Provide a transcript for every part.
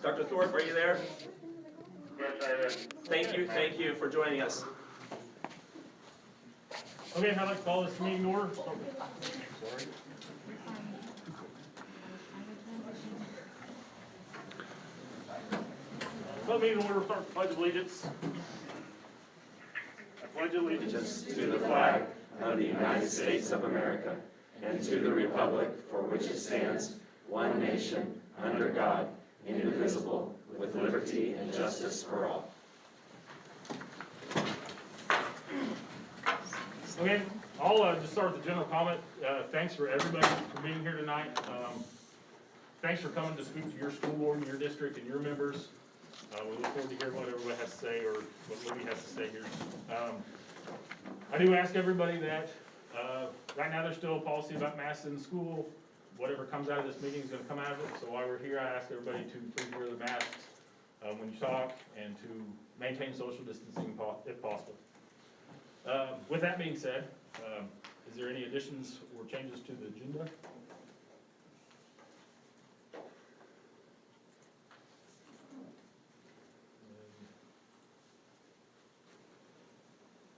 Dr. Thorpe, are you there? Yes, I am. Thank you for joining us. Okay, I'd like to call this meeting to order. Sorry. Call the meeting to order, start with the Pledge of Allegiance. I pledge allegiance To the flag of the United States of America and to the republic for which it stands, one nation, under God, indivisible, with liberty and justice for all. Okay, I'll just start with the general comment. Thanks for everybody for being here tonight. Thanks for coming to speak to your school board and your district and your members. We look forward to hearing what everybody has to say, or what Libby has to say here. I do ask everybody that, right now there's still a policy about masks in school. Whatever comes out of this meeting is gonna come out of it. So while we're here, I ask everybody to please wear the masks when you talk, and to maintain social distancing if possible. With that being said, is there any additions or changes to the agenda?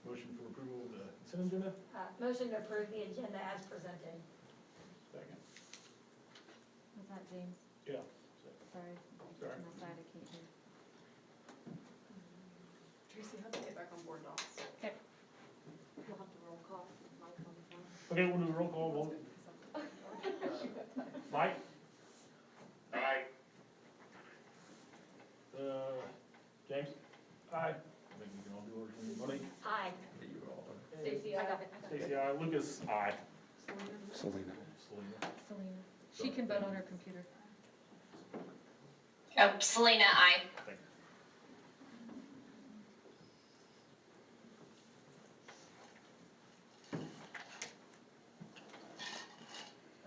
Motion for approval of the consent agenda? Motion to approve the agenda as presented. Second. Was that James? Yeah. Sorry. Sorry. On my side, I can't hear. Tracy, how do you get back on board docs? Okay. We'll have to roll call since Mike's on the phone. Okay, we'll do a roll call vote. Mike? Aye. James? Aye. I think we can all do ours. Anybody? Aye. Stacy, I aye. got it. Stacy, aye. Lucas, aye. Selena. Selena. She can vote on her computer. Oh, Selena, aye. Thank you.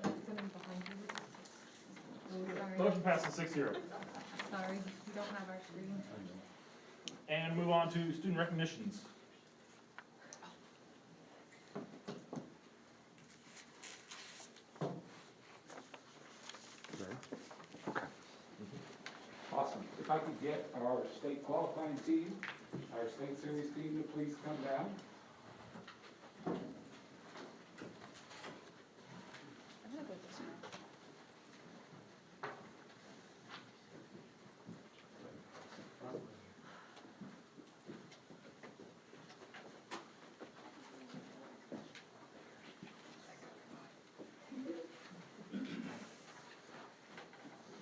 Sitting behind you. Sorry. Motion passes 6-0. Sorry, you don't have our screen. And move on to student recognitions. Awesome. If I could get our state qualifying team, our state series team to please come down. I'm gonna go this way.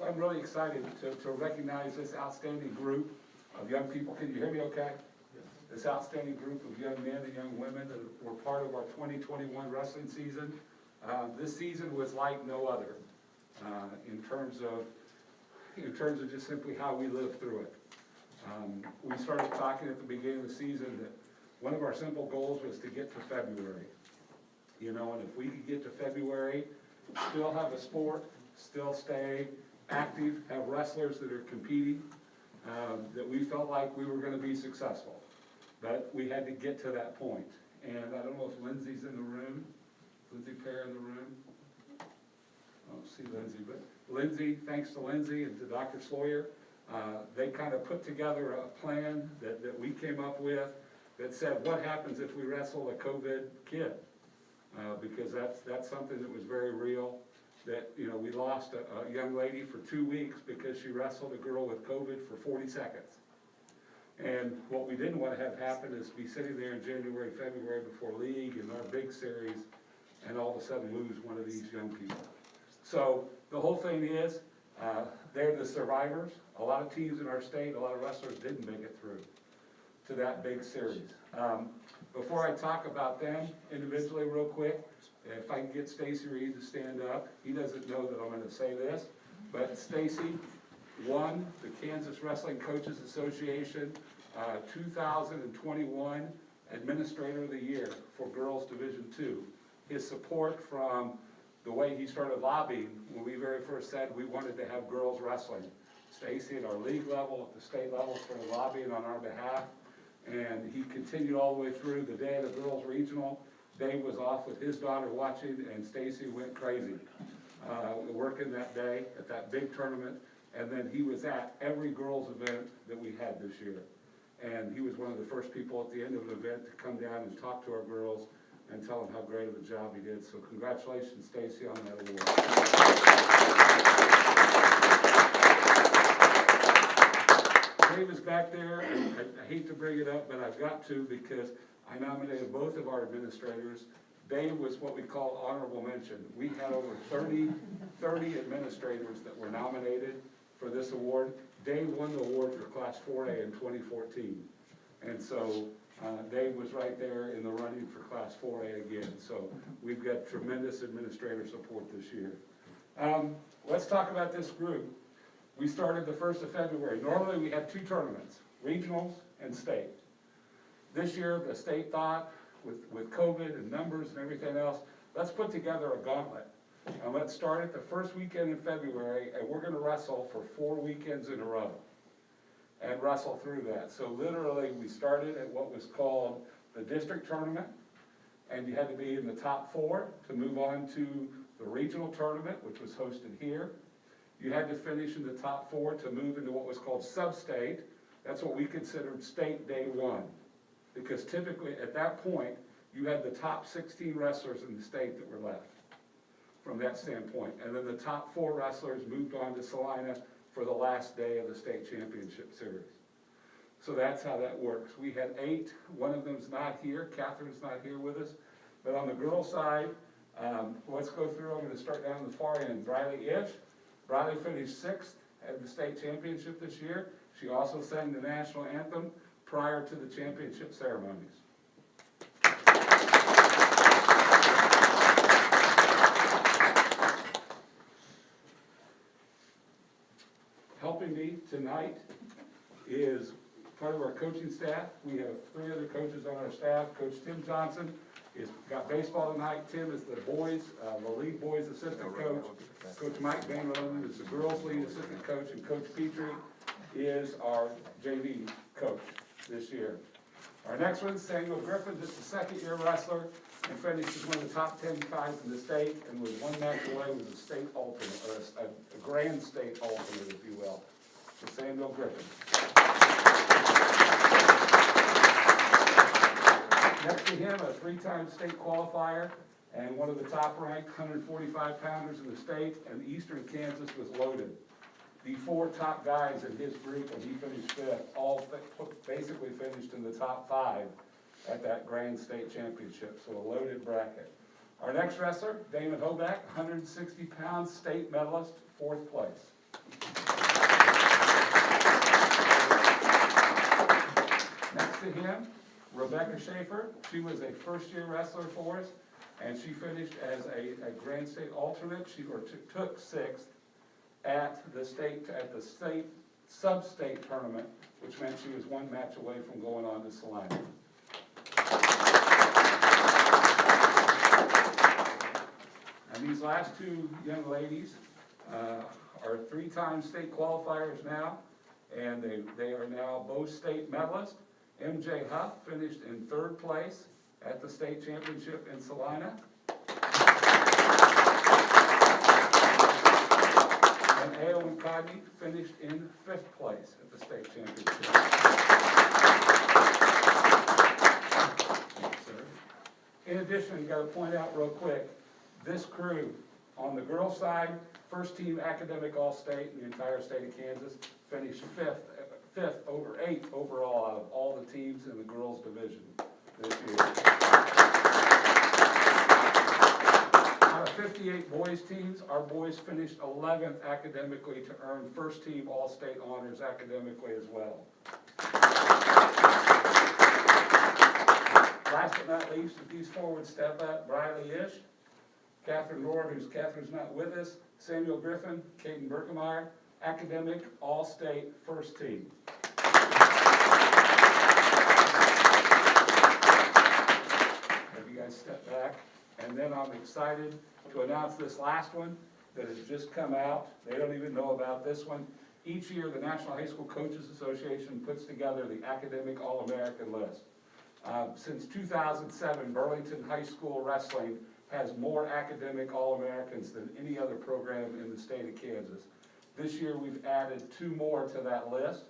I'm really excited to recognize this outstanding group of young people. Can you hear me okay? This outstanding group of young men and young women that were part of our 2021 wrestling season. This season was like no other in terms of just simply how we lived through it. We started talking at the beginning of the season that one of our simple goals was to get to February. You know, and if we could get to February, still have a sport, still stay active, have wrestlers that are competing, that we felt like we were gonna be successful. But we had to get to that point. And I don't know if Lindsay's in the room, Lindsay Pear in the room. I don't see Lindsay, but Lindsay, thanks to Lindsay and to Dr. Sawyer, they kind of put together a plan that we came up with that said, what happens if we wrestle a COVID kid? Because that's something that was very real. That, you know, we lost a young lady for 2 weeks because she wrestled a girl with COVID for 40 seconds. And what we didn't want to have happen is be sitting there in January, February before league and our big series, and all of a sudden lose one of these young people. So the whole thing is, they're the survivors. A lot of teams in our state, a lot of wrestlers didn't make it through to that big series. Before I talk about them individually real quick, if I can get Stacy Reed to stand up. He doesn't know that I'm gonna say this, but Stacy won the Kansas Wrestling Coaches Association 2021 Administrator of the Year for Girls Division II. His support from the way he started lobbying when we very first said we wanted to have girls wrestling. Stacy at our league level, at the state level, started lobbying on our behalf, and he continued all the way through the day of the girls regional. Dave was off with his daughter watching, and Stacy went crazy working that day at that big tournament. And then he was at every girls' event that we had this year. And he was one of the first people at the end of an event to come down and talk to our girls and tell them how great of a job he did. So congratulations, Stacy, on that award. Dave is back there, and I hate to bring it up, but I've got to because I nominated both of our administrators. Dave was what we call honorable mention. We had over 30 administrators that were nominated for this award. Dave won the award for Class 4A in 2014. And so Dave was right there in the running for Class 4A again. So we've got tremendous administrator support this year. Let's talk about this group. We started the 1st of February. Normally we had 2 tournaments, regionals and state. This year the state thought, with COVID and numbers and everything else, let's put together a gauntlet. And let's start at the first weekend in February, and we're gonna wrestle for 4 weekends in a row and wrestle through that. So literally, we started at what was called the district tournament, and you had to be in the top 4 to move on to the regional tournament, which was hosted here. You had to finish in the top 4 to move into what was called sub-state. That's what we considered state day 1. Because typically, at that point, you had the top 16 wrestlers in the state that were left from that standpoint. And then the top 4 wrestlers moved on to Salina for the last day of the state championship series. So that's how that works. We had 8, one of them's not here, Catherine's not here with us. But on the girls' side, let's go through, I'm gonna start down the far end. Briley Ish. Briley finished 6th at the state championship this year. She also sang the national anthem prior to the championship ceremonies. Helping me tonight is part of our coaching staff. We have 3 other coaches on our staff. Coach Tim Johnson has got baseball tonight. Tim is the lead boys assistant coach. Coach Mike Van Loden is the girls lead assistant coach, and Coach Petrie is our JV coach this year. Our next one, Samuel Griffin, just a 2nd-year wrestler, and finished as one of the top 10 guys in the state, and was 1 match away with a state alternate, or a grand state alternate, if you will. So Samuel Griffin. Next to him, a 3-time state qualifier, and one of the top-ranked 145-pounders in the state, and Eastern Kansas was loaded. The 4 top guys in his group, and he finished 5th, all basically finished in the top 5 at that Grand State Championship, so a loaded bracket. Our next wrestler, Damon Hoback, 160 pounds, state medalist, 4th place. Next to him, Rebecca Schaefer. She was a 1st-year wrestler for us, and she finished as a Grand State alternate. She took 6th. At the state sub-state tournament, which meant she was 1 match away from going on to Salina. And these last 2 young ladies are 3-time state qualifiers now, and they are now both state medalists. MJ Huff finished in 3rd place at the state championship in Salina. And Aowen Codney finished in 5th place at the state championship. In addition, you got to point out real quick, this crew on the girls' side, 1st team academic all-state in the entire state of Kansas, finished 5th over 8th overall out of all the teams in the girls' division this year. Out of 58 boys teams, our boys finished 11th academically to earn 1st team all-state honors academically as well. Last but not least, if these forwards step up, Briley Ish, Catherine Rohr, Catherine's not with us, Samuel Griffin, Caden Berkemeyer, academic all-state 1st team. Have you guys step back? And then I'm excited to announce this last one that has just come out. They don't even know about this one. Each year, the National High School Coaches Association puts together the Academic All-American list. Since 2007, Burlington High School Wrestling has more academic All-Americans than any other program in the state of Kansas. This year, we've added 2 more to that list.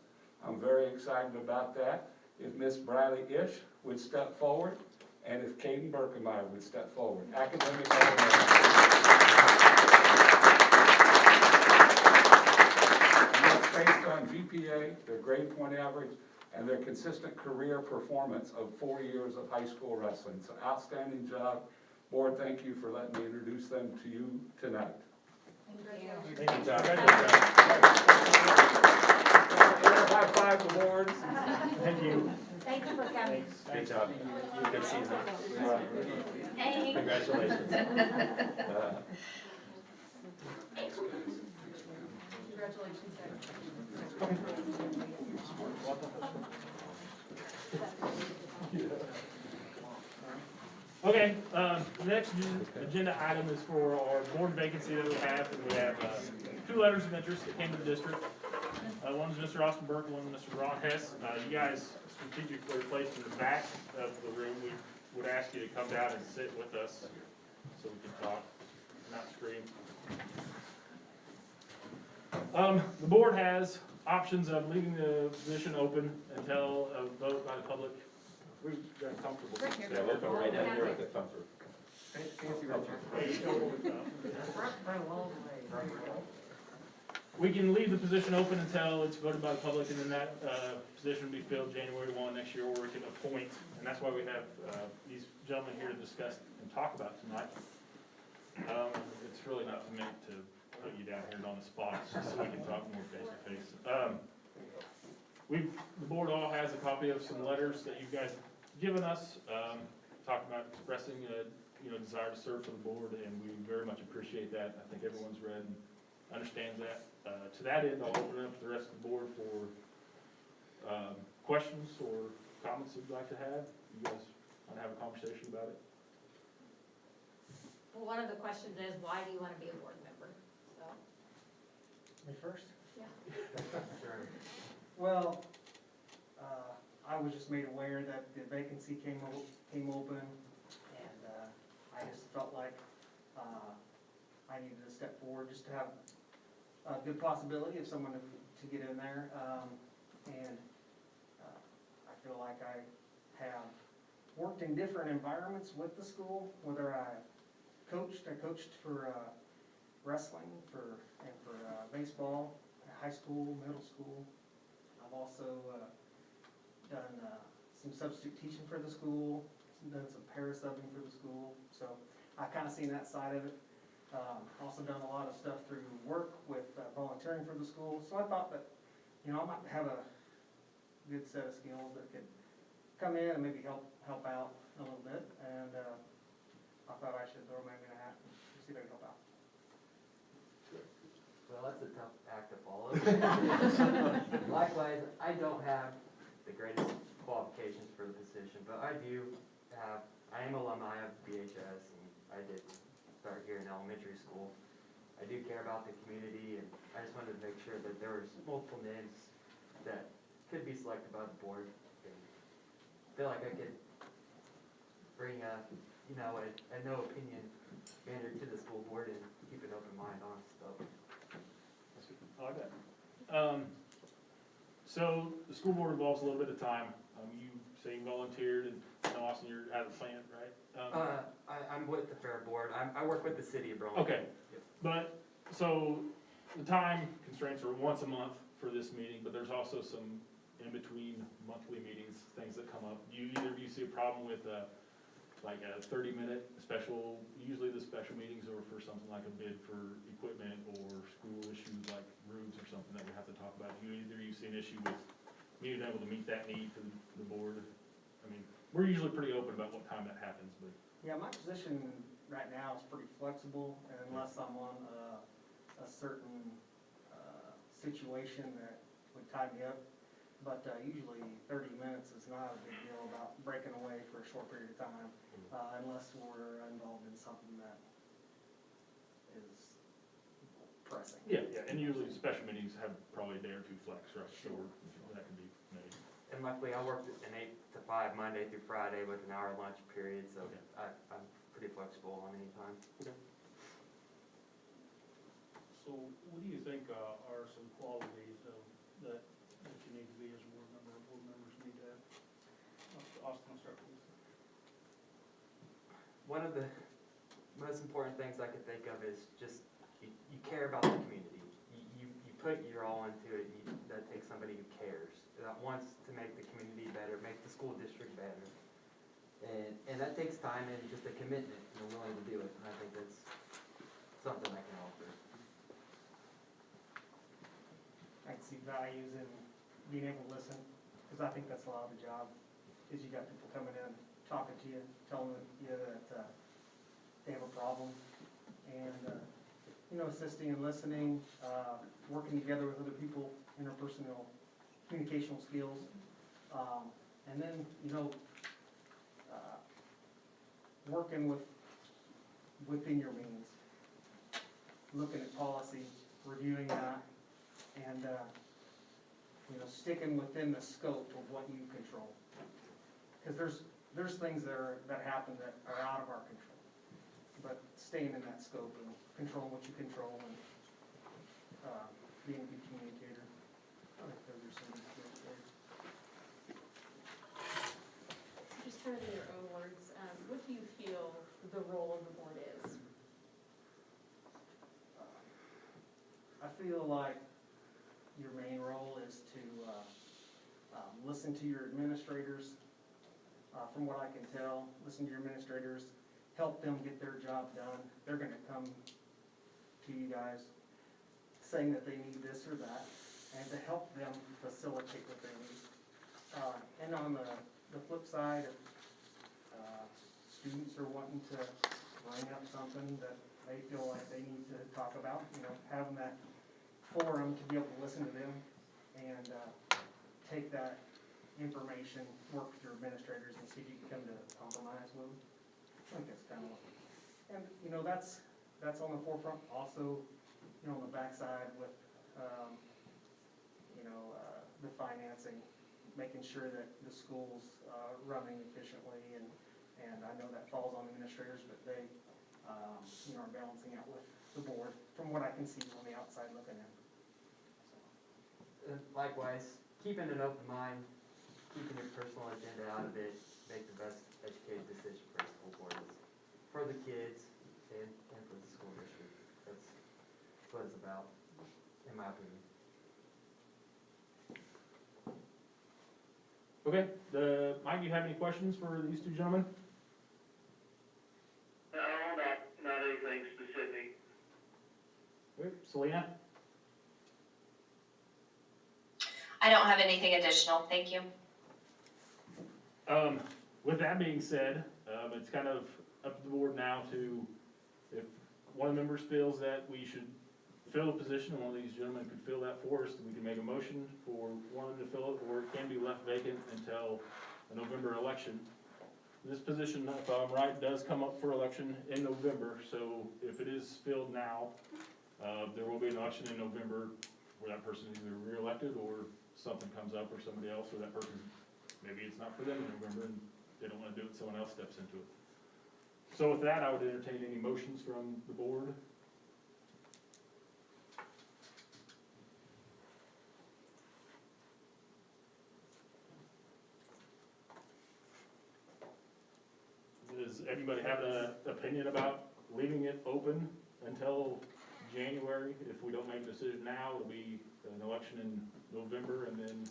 I'm very excited about that. If Miss Bradley Ish would step forward, and if Caden Berkemeyer would step forward. Academic honor. Based on GPA, their grade point average, and their consistent career performance of 4 years of high school wrestling. So outstanding job. Board, thank you for letting me introduce them to you tonight. Thank you, John. High five the boards. Thank you. Thank you for coming. Good job. Good seeing you. Hey. Congratulations. Congratulations, guys. Okay, the next agenda item is for our board vacancy that we have, and we have 2 letters of interest that came to the district. One's Mr. Austin Burke, one Mr. Ron Hess. You guys strategically placed in the back of the room. We would ask you to come down and sit with us so we can talk, not scream. The board has options of leaving the position open until a vote by the public. We're comfortable. Right here. Yeah, we'll come right down here at the comfort. We can leave the position open until it's voted by the public, and then that position will be filled January 1 next year, or we can appoint, and that's why we have these gentlemen here to discuss and talk about tonight. It's really not meant to put you down here on the spot, it's just so we can talk more face to face. The board all has a copy of some letters that you guys given us, talking about expressing a desire to serve for the board, and we very much appreciate that. I think everyone's read and understands that. To that end, I'll open it up to the rest of the board for questions or comments you'd like to have. You guys want to have a conversation about it? Well, one of the questions is, why do you want to be a board member? So, Me first? yeah. Well, I was just made aware that the vacancy came open, and I just felt like I needed to step forward just to have a good possibility of someone to get in there. And I feel like I have worked in different environments with the school, whether I coached for wrestling, for baseball, high school, middle school. I've also done some substitute teaching for the school, done some para-subbing for the school, so I've kind of seen that side of it. Also done a lot of stuff through work with volunteering for the school, so I thought that, I might have a good set of skills that could come in and maybe help out a little bit, and I thought I should throw my name in a hat and see if I can help out. Well, that's a tough act to follow. Likewise, I don't have the greatest qualifications for the position, but I am alumni of BHS, and I did start here in elementary school. I do care about the community, and I just wanted to make sure that there was multiple names that could be selected by the board. And I feel like I could bring a no opinion manner to the school board and keep an open mind on stuff. I like that. So the school board involves a little bit of time. You say you volunteered, and Austin, you're out of the plant, right? I'm with the fair board. I work with the city of Burlington. Okay, but, so the time constraints are once a month for this meeting, but there's also some in-between monthly meetings, things that come up. Do either of you see a problem with like a 30-minute special? Usually the special meetings are for something like a bid for equipment or school issues like roofs or something that we have to talk about. Do either of you see an issue with being able to meet that need for the board? I mean, we're usually pretty open about what time that happens, but. Yeah, my position right now is pretty flexible, and unless I'm on a certain situation that would tie me up. But usually 30 minutes is not a big deal about breaking away for a short period of time, unless we're involved in something that is pressing. Yeah, and usually special meetings have probably a day or two flex, right? So that can be made. And luckily, I work an 8 to 5 Monday through Friday with an hour lunch period, so I'm pretty flexible on any time. So what do you think are some qualities that you need to be as a board member, or board members need to have? Austin, I'll start with you. One of the most important things I could think of is just you care about the community. You put your all into it. That takes somebody who cares, that wants to make the community better, make the school district better. And that takes time and just a commitment and a willing to do it. And I think that's something I can offer. I can see values in being able to listen, because I think that's a lot of the job, is you got people coming in, talking to you, telling you that they have a problem, and, assisting and listening, working together with other people, interpersonal communicational skills, and then, working within your means, looking at policy, reviewing that, and, sticking within the scope of what you control. Because there's things that happen that are out of our control, but staying in that scope and controlling what you control and being a good communicator. I think those are some of the skills there. Just kind of in your own words, what do you feel the role of the board is? I feel like your main role is to listen to your administrators. From what I can tell, listen to your administrators, help them get their job done. They're gonna come to you guys saying that they need this or that, and to help them facilitate what they need. And on the flip side, if students are wanting to bring up something that they feel like they need to talk about, having that forum to be able to listen to them and take that information, work with your administrators and see if you can come to a compromise with them. I think that's kind of, and that's on the forefront. Also, on the backside with, the financing, making sure that the school's running efficiently, and I know that falls on the administrators, but they, are balancing out with the board from what I can see on the outside looking in. And likewise, keeping an open mind, keeping your personal agenda out of it, make the best educated decision for the school board is for the kids and for the school district. That's what it's about, in my opinion. Okay, Mike, do you have any questions for these two gentlemen? No, not anything specific. Okay, Selena? I don't have anything additional, thank you. With that being said, it's kind of up to the board now to, if one of the members feels that we should fill a position, and one of these gentlemen could fill that for us, we can make a motion for one to fill it, or it can be left vacant until the November election. This position, if I'm right, does come up for election in November, so if it is filled now, there will be an election in November where that person is either re-elected or something comes up or somebody else, or that person, maybe it's not for them in November and they don't want to do it, someone else steps into it. So with that, I would entertain any motions from the board. Does anybody have an opinion about leaving it open until January? If we don't make a decision now, it'll be an election in November, and then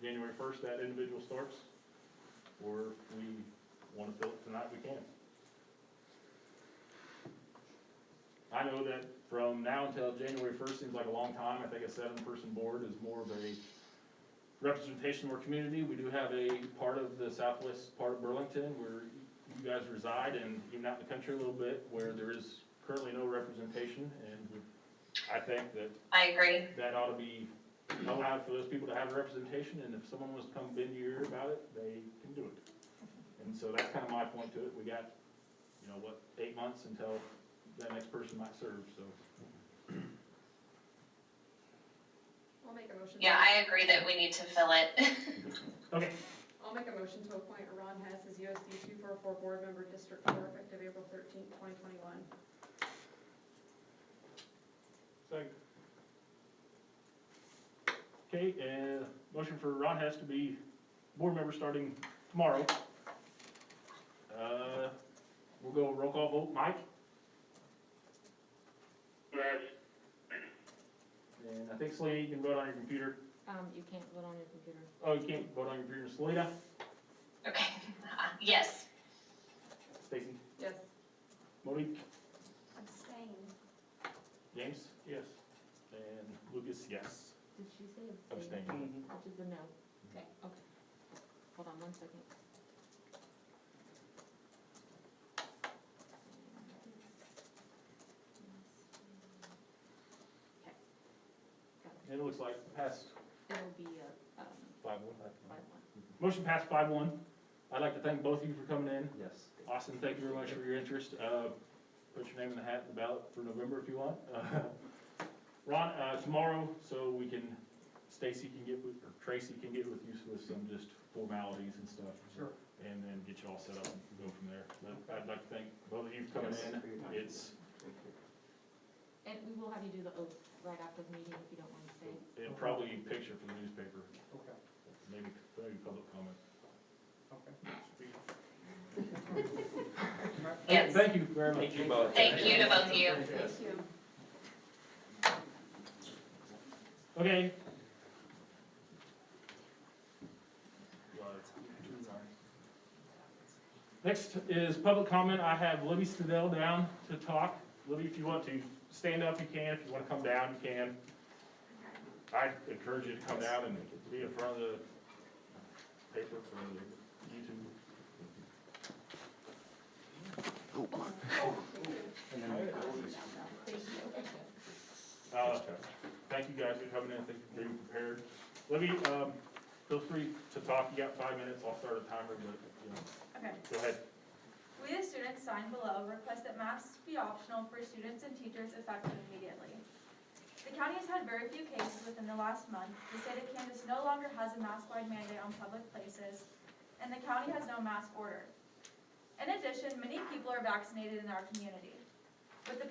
January 1st, that individual starts. Or if we want to fill it tonight, we can. I know that from now until January 1st seems like a long time. I think a 7-person board is more of a representation of our community. We do have a part of the southwest part of Burlington where you guys reside, and even out in the country a little bit where there is currently no representation, and I think that I agree. that ought to be allowed for those people to have a representation, and if someone wants to come bend your ear about it, they can do it. And so that's kind of my point to it. We got, 8 months until that next person might serve, so. I'll make a motion. Yeah, I agree that we need to fill it. Okay, I'll make a motion to appoint Ron Hess as USD 244 board member, District 4, effective April 13th, 2021. Second. Okay, motion for Ron Hess to be board member starting tomorrow. We'll go roll call vote. Mike? Yes. And I think Selena, you can vote on your computer. You can't vote on your computer. Oh, you can't vote on your computer. Selena? Okay. Yes. Stacy? Yes. Monique? Abstain. James? Yes. And Lucas, yes. Did she say abstain? Abstain. Which is a no. Okay. Hold on 1 second. Okay. Got it. And it looks like passed It'll be 5-1. 5-1. Motion passed 5-1. I'd like to thank both of you for coming in. Yes. Austin, thank you very much for your interest. Put your name in the hat in the ballot for November if you want. Ron, tomorrow, so we can, Stacy can get with, or Tracy can get with you with some just formalities and stuff. Sure. And then get you all set up and go from there. But I'd like to thank both of you for coming in. It's, And we will have you do the oath right after the meeting if you don't mind staying. it'll probably be a picture for the newspaper, Okay, maybe public comment. okay. Yes. Thank you very much. Thank you both. Thank you to both of you. Thank you. Okay. Next is public comment. I have Libby Stadell down to talk. Libby, if you want to stand up, you can. If you want to come down, you can. I encourage you to come down and be in front of the paper for the YouTube. Thank you guys for coming in. Thank you for being prepared. Libby, feel free to talk. You got 5 minutes. I'll start a timer, but Okay. go ahead. We, the students signed below, request that masks be optional for students and teachers effective immediately. The county has had very few cases within the last month. The state of Kansas no longer has a mask-wide mandate on public places, and the county has no mask order. In addition, many people are vaccinated in our community. With the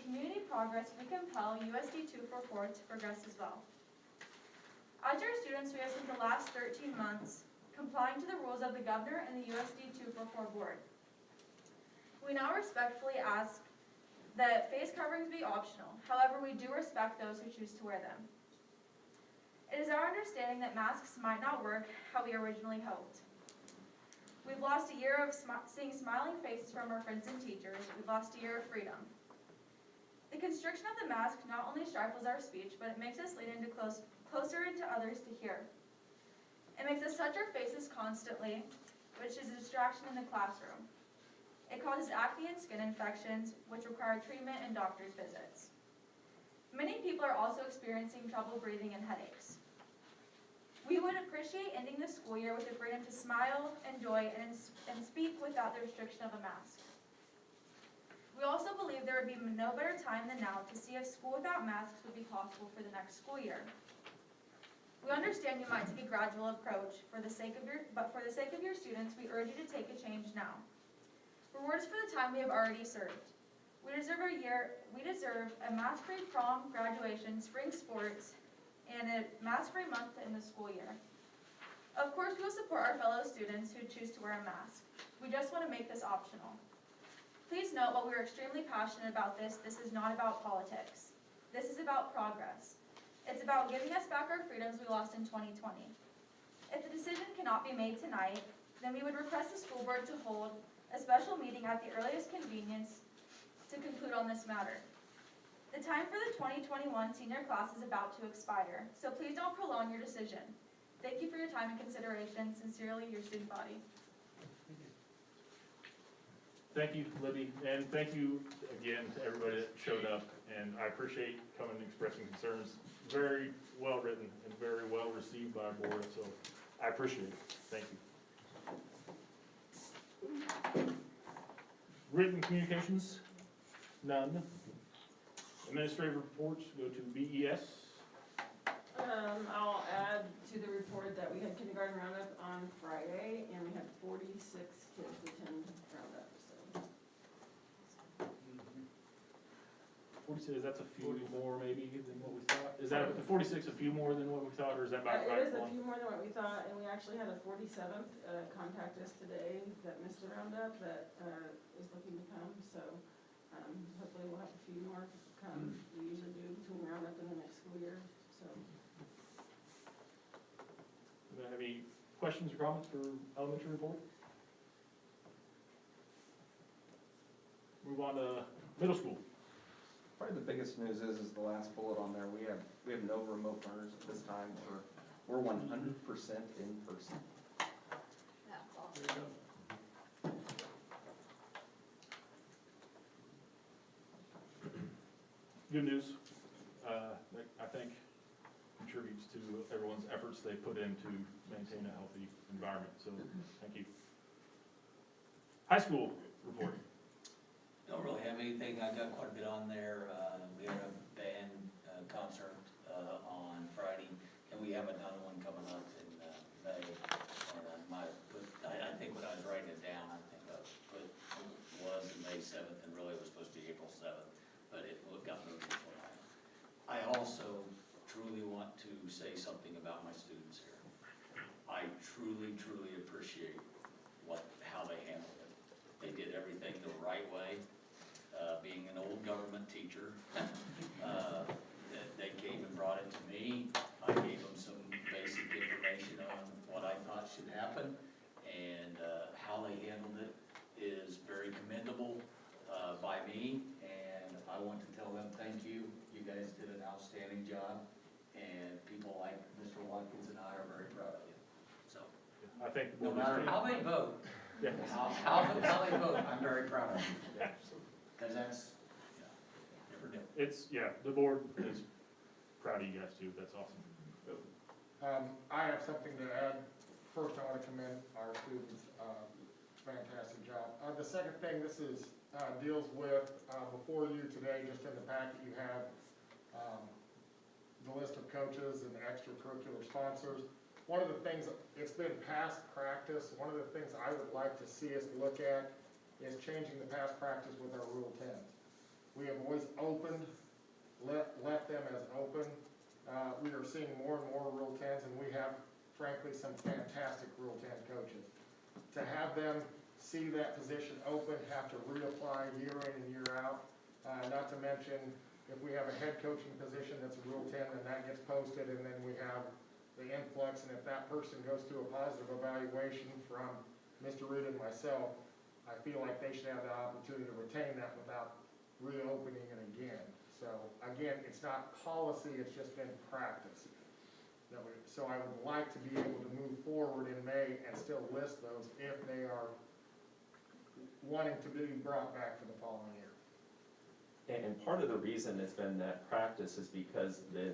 community progress, we compel USD 244 to progress as well. As your students, we have spent the last 13 months complying to the rules of the governor and the USD 244 board. We now respectfully ask that face coverings be optional. However, we do respect those who choose to wear them. It is our understanding that masks might not work how we originally hoped. We've lost a year of seeing smiling faces from our friends and teachers. We've lost a year of freedom. The constriction of the mask not only stifles our speech, but it makes us lean into closer into others to hear. It makes us touch our faces constantly, which is a distraction in the classroom. It causes acne and skin infections, which require treatment and doctor's visits. Many people are also experiencing trouble breathing and headaches. We would appreciate ending the school year with the freedom to smile, enjoy, and speak without the restriction of a mask. We also believe there would be no better time than now to see if school without masks would be possible for the next school year. We understand you might take a gradual approach, but for the sake of your students, we urge you to take a change now. Rewards for the time we have already served. We deserve a mask-free prom, graduation, spring sports, and a mask-free month in the school year. Of course, we will support our fellow students who choose to wear a mask. We just want to make this optional. Please note, while we are extremely passionate about this is not about politics. This is about progress. It's about giving us back our freedoms we lost in 2020. If the decision cannot be made tonight, then we would request the school board to hold a special meeting at the earliest convenience to conclude on this matter. The time for the 2021 senior class is about to expire, so please don't prolong your decision. Thank you for your time and consideration. Sincerely, your student body. Thank you, Libby, and thank you again to everybody that showed up, and I appreciate coming and expressing concerns. Very well written and very well received by our board, so I appreciate it. Thank you. Written communications? None. Administrative reports go to BES. I'll add to the report that we had kindergarten roundup on Friday, and we had 46 kids attend roundup, so. 46, that's a few more maybe than what we thought. Is that, the 46 a few more than what we thought, or is that about right? It is a few more than what we thought, and we actually had a 47th contact us today that missed the roundup that is looking to come, so hopefully we'll have a few more come. We usually do between roundup and the next school year, so. Do you have any questions or comments for elementary report? Move on to middle school. Probably the biggest news is the last bullet on there, we have no remote learners at this time, we're 100% in person. That's awesome. Good news, that I think contributes to everyone's efforts they put in to maintain a healthy environment, so thank you. High school report. Don't really have anything, I got quite a bit on there, we had a band concert on Friday, and we have another one coming up in May, and I might have put, I think when I was writing it down, I think I put, was May 7th, and really it was supposed to be April 7th, but it got moved to July. I also truly want to say something about my students here. I truly, truly appreciate how they handled it. They did everything the right way. Being an old government teacher, they came and brought it to me. I gave them some basic information on what I thought should happen, and how they handled it is very commendable by me, and I want to tell them thank you. You guys did an outstanding job, and people like Mr. Watkins and I are very proud of you. So, I think no matter how they vote, yeah. how they vote, I'm very proud of you. Yeah. Because that's, never new. It's, yeah, the board is proud of you guys too, that's awesome. I have something to add. First, I want to commend our students, fantastic job. The second thing, this is, deals with, before you today, just in the packet, you have the list of coaches and extracurricular sponsors. One of the things, it's been past practice, one of the things I would like to see us look at is changing the past practice with our Rule 10s. We have always opened, left them as open. We are seeing more and more Rule 10s, and we have, frankly, some fantastic Rule 10 coaches. To have them see that position open, have to reapply year in and year out, not to mention, if we have a head coaching position that's a Rule 10, then that gets posted, and then we have the influx, and if that person goes through a positive evaluation from Mr. Reed and myself, I feel like they should have the opportunity to retain that without reopening it again. So again, it's not policy, it's just been practice. So I would like to be able to move forward in May and still list those if they are wanting to be brought back for the following year. And part of the reason it's been that practice is because the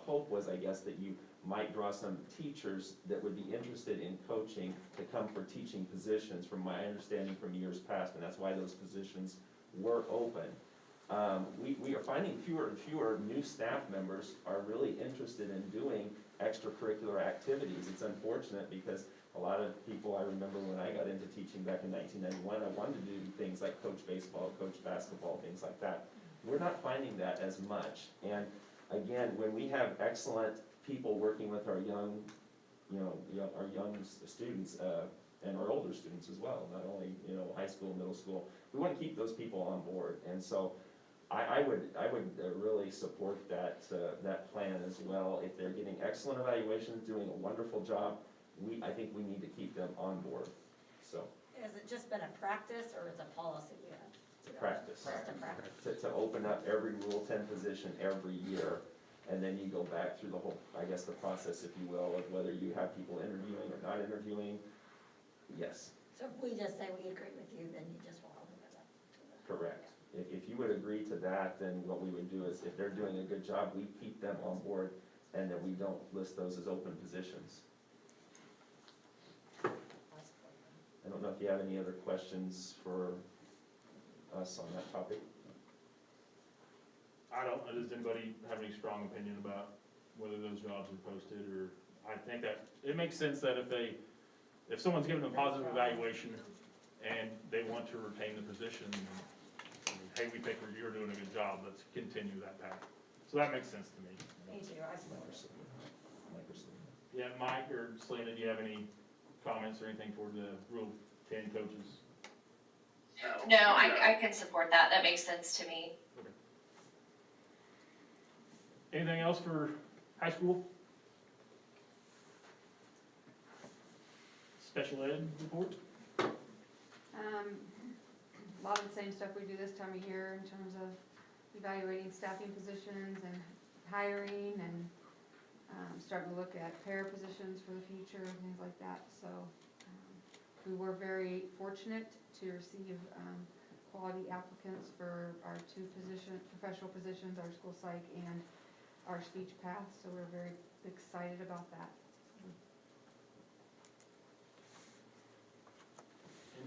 hope was, I guess, that you might draw some teachers that would be interested in coaching to come for teaching positions, from my understanding from years past, and that's why those positions were open. We are finding fewer and fewer new staff members are really interested in doing extracurricular activities. It's unfortunate because a lot of people, I remember when I got into teaching back in 1991, I wanted to do things like coach baseball, coach basketball, things like that. We're not finding that as much. And again, when we have excellent people working with our young, our young students, and our older students as well, not only, high school, middle school, we want to keep those people on board. And so I would really support that plan as well. If they're getting excellent evaluations, doing a wonderful job, I think we need to keep them on board, so. Has it just been a practice or is it policy we have? It's a practice. Just a practice. To open up every Rule 10 position every year, and then you go back through the whole, I guess, the process, if you will, of whether you have people interviewing or not interviewing. Yes, So if we just say we agree with you, then you just won't open it up to the. correct. If you would agree to that, then what we would do is, if they're doing a good job, we keep them on board, and then we don't list those as open positions. I don't know if you have any other questions for us on that topic. I don't, does anybody have any strong opinion about whether those jobs are posted, or, I think that it makes sense that if someone's given a positive evaluation and they want to retain the position, hey, we think you're doing a good job, let's continue that path. So that makes sense to me. Me too, I support. Yeah, Mike or Selena, do you have any comments or anything toward the Rule 10 coaches? No, I can support that. That makes sense to me. Anything else for high school? Special ed report? A lot of the same stuff we do this time of year in terms of evaluating staffing positions and hiring and starting to look at pair positions for the future and things like that. So we were very fortunate to receive quality applicants for our two professional positions, our school psych and our speech path. So we're very excited about that.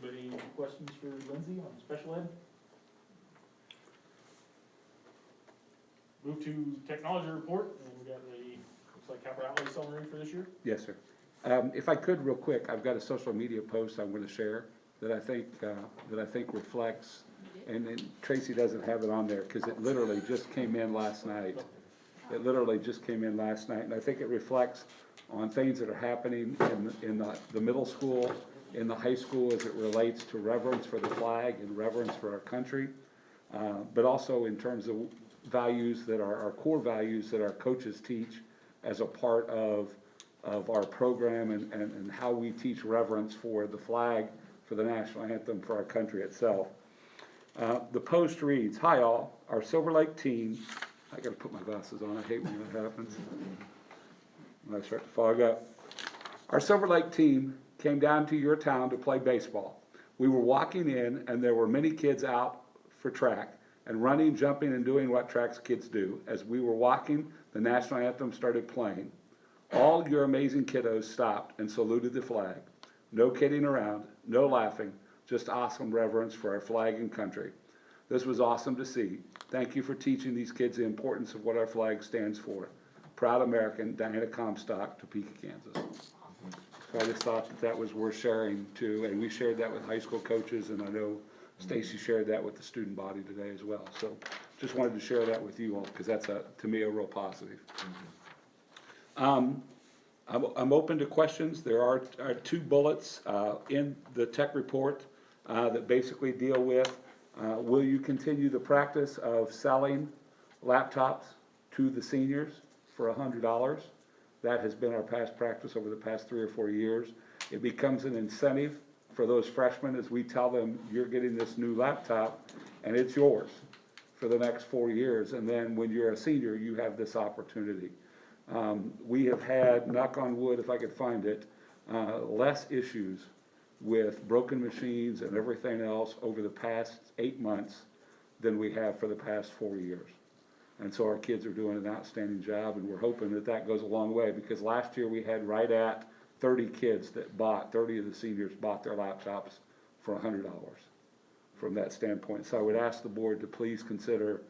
Anybody questions for Lindsay on special ed? Move to technology report, and we got the, looks like capital outlay summary for this year. Yes, sir. If I could, real quick, I've got a social media post I'm gonna share that I think reflects, and then Tracy doesn't have it on there, because it literally just came in last night. It literally just came in last night, and I think it reflects on things that are happening in the middle school, in the high school as it relates to reverence for the flag and reverence for our country, but also in terms of values that are our core values that our coaches teach as a part of our program and how we teach reverence for the flag, for the national anthem, for our country itself. The post reads, "Hi all, our Silver Lake team," I gotta put my glasses on, I hate when that happens, when I start to fog up. "Our Silver Lake team came down to your town to play baseball. We were walking in and there were many kids out for track and running, jumping, and doing what track kids do. As we were walking, the national anthem started playing. All your amazing kiddos stopped and saluted the flag. No kidding around, no laughing, just awesome reverence for our flag and country. This was awesome to see. Thank you for teaching these kids the importance of what our flag stands for. Proud American, Diana Comstock, Topeka, Kansas." So I just thought that was worth sharing too, and we shared that with high school coaches, and I know Stacy shared that with the student body today as well. So just wanted to share that with you all, because that's, to me, a real positive. I'm open to questions. There are two bullets in the tech report that basically deal with, will you continue the practice of selling laptops to the seniors for $100? That has been our past practice over the past 3 or 4 years. It becomes an incentive for those freshmen as we tell them, you're getting this new laptop and it's yours for the next 4 years. And then when you're a senior, you have this opportunity. We have had, knock on wood if I could find it, less issues with broken machines and everything else over the past 8 months than we have for the past 4 years. And so our kids are doing an outstanding job, and we're hoping that that goes a long way, because last year we had right at 30 kids that 30 of the seniors bought their laptops for $100 from that standpoint. So I would ask the board to please consider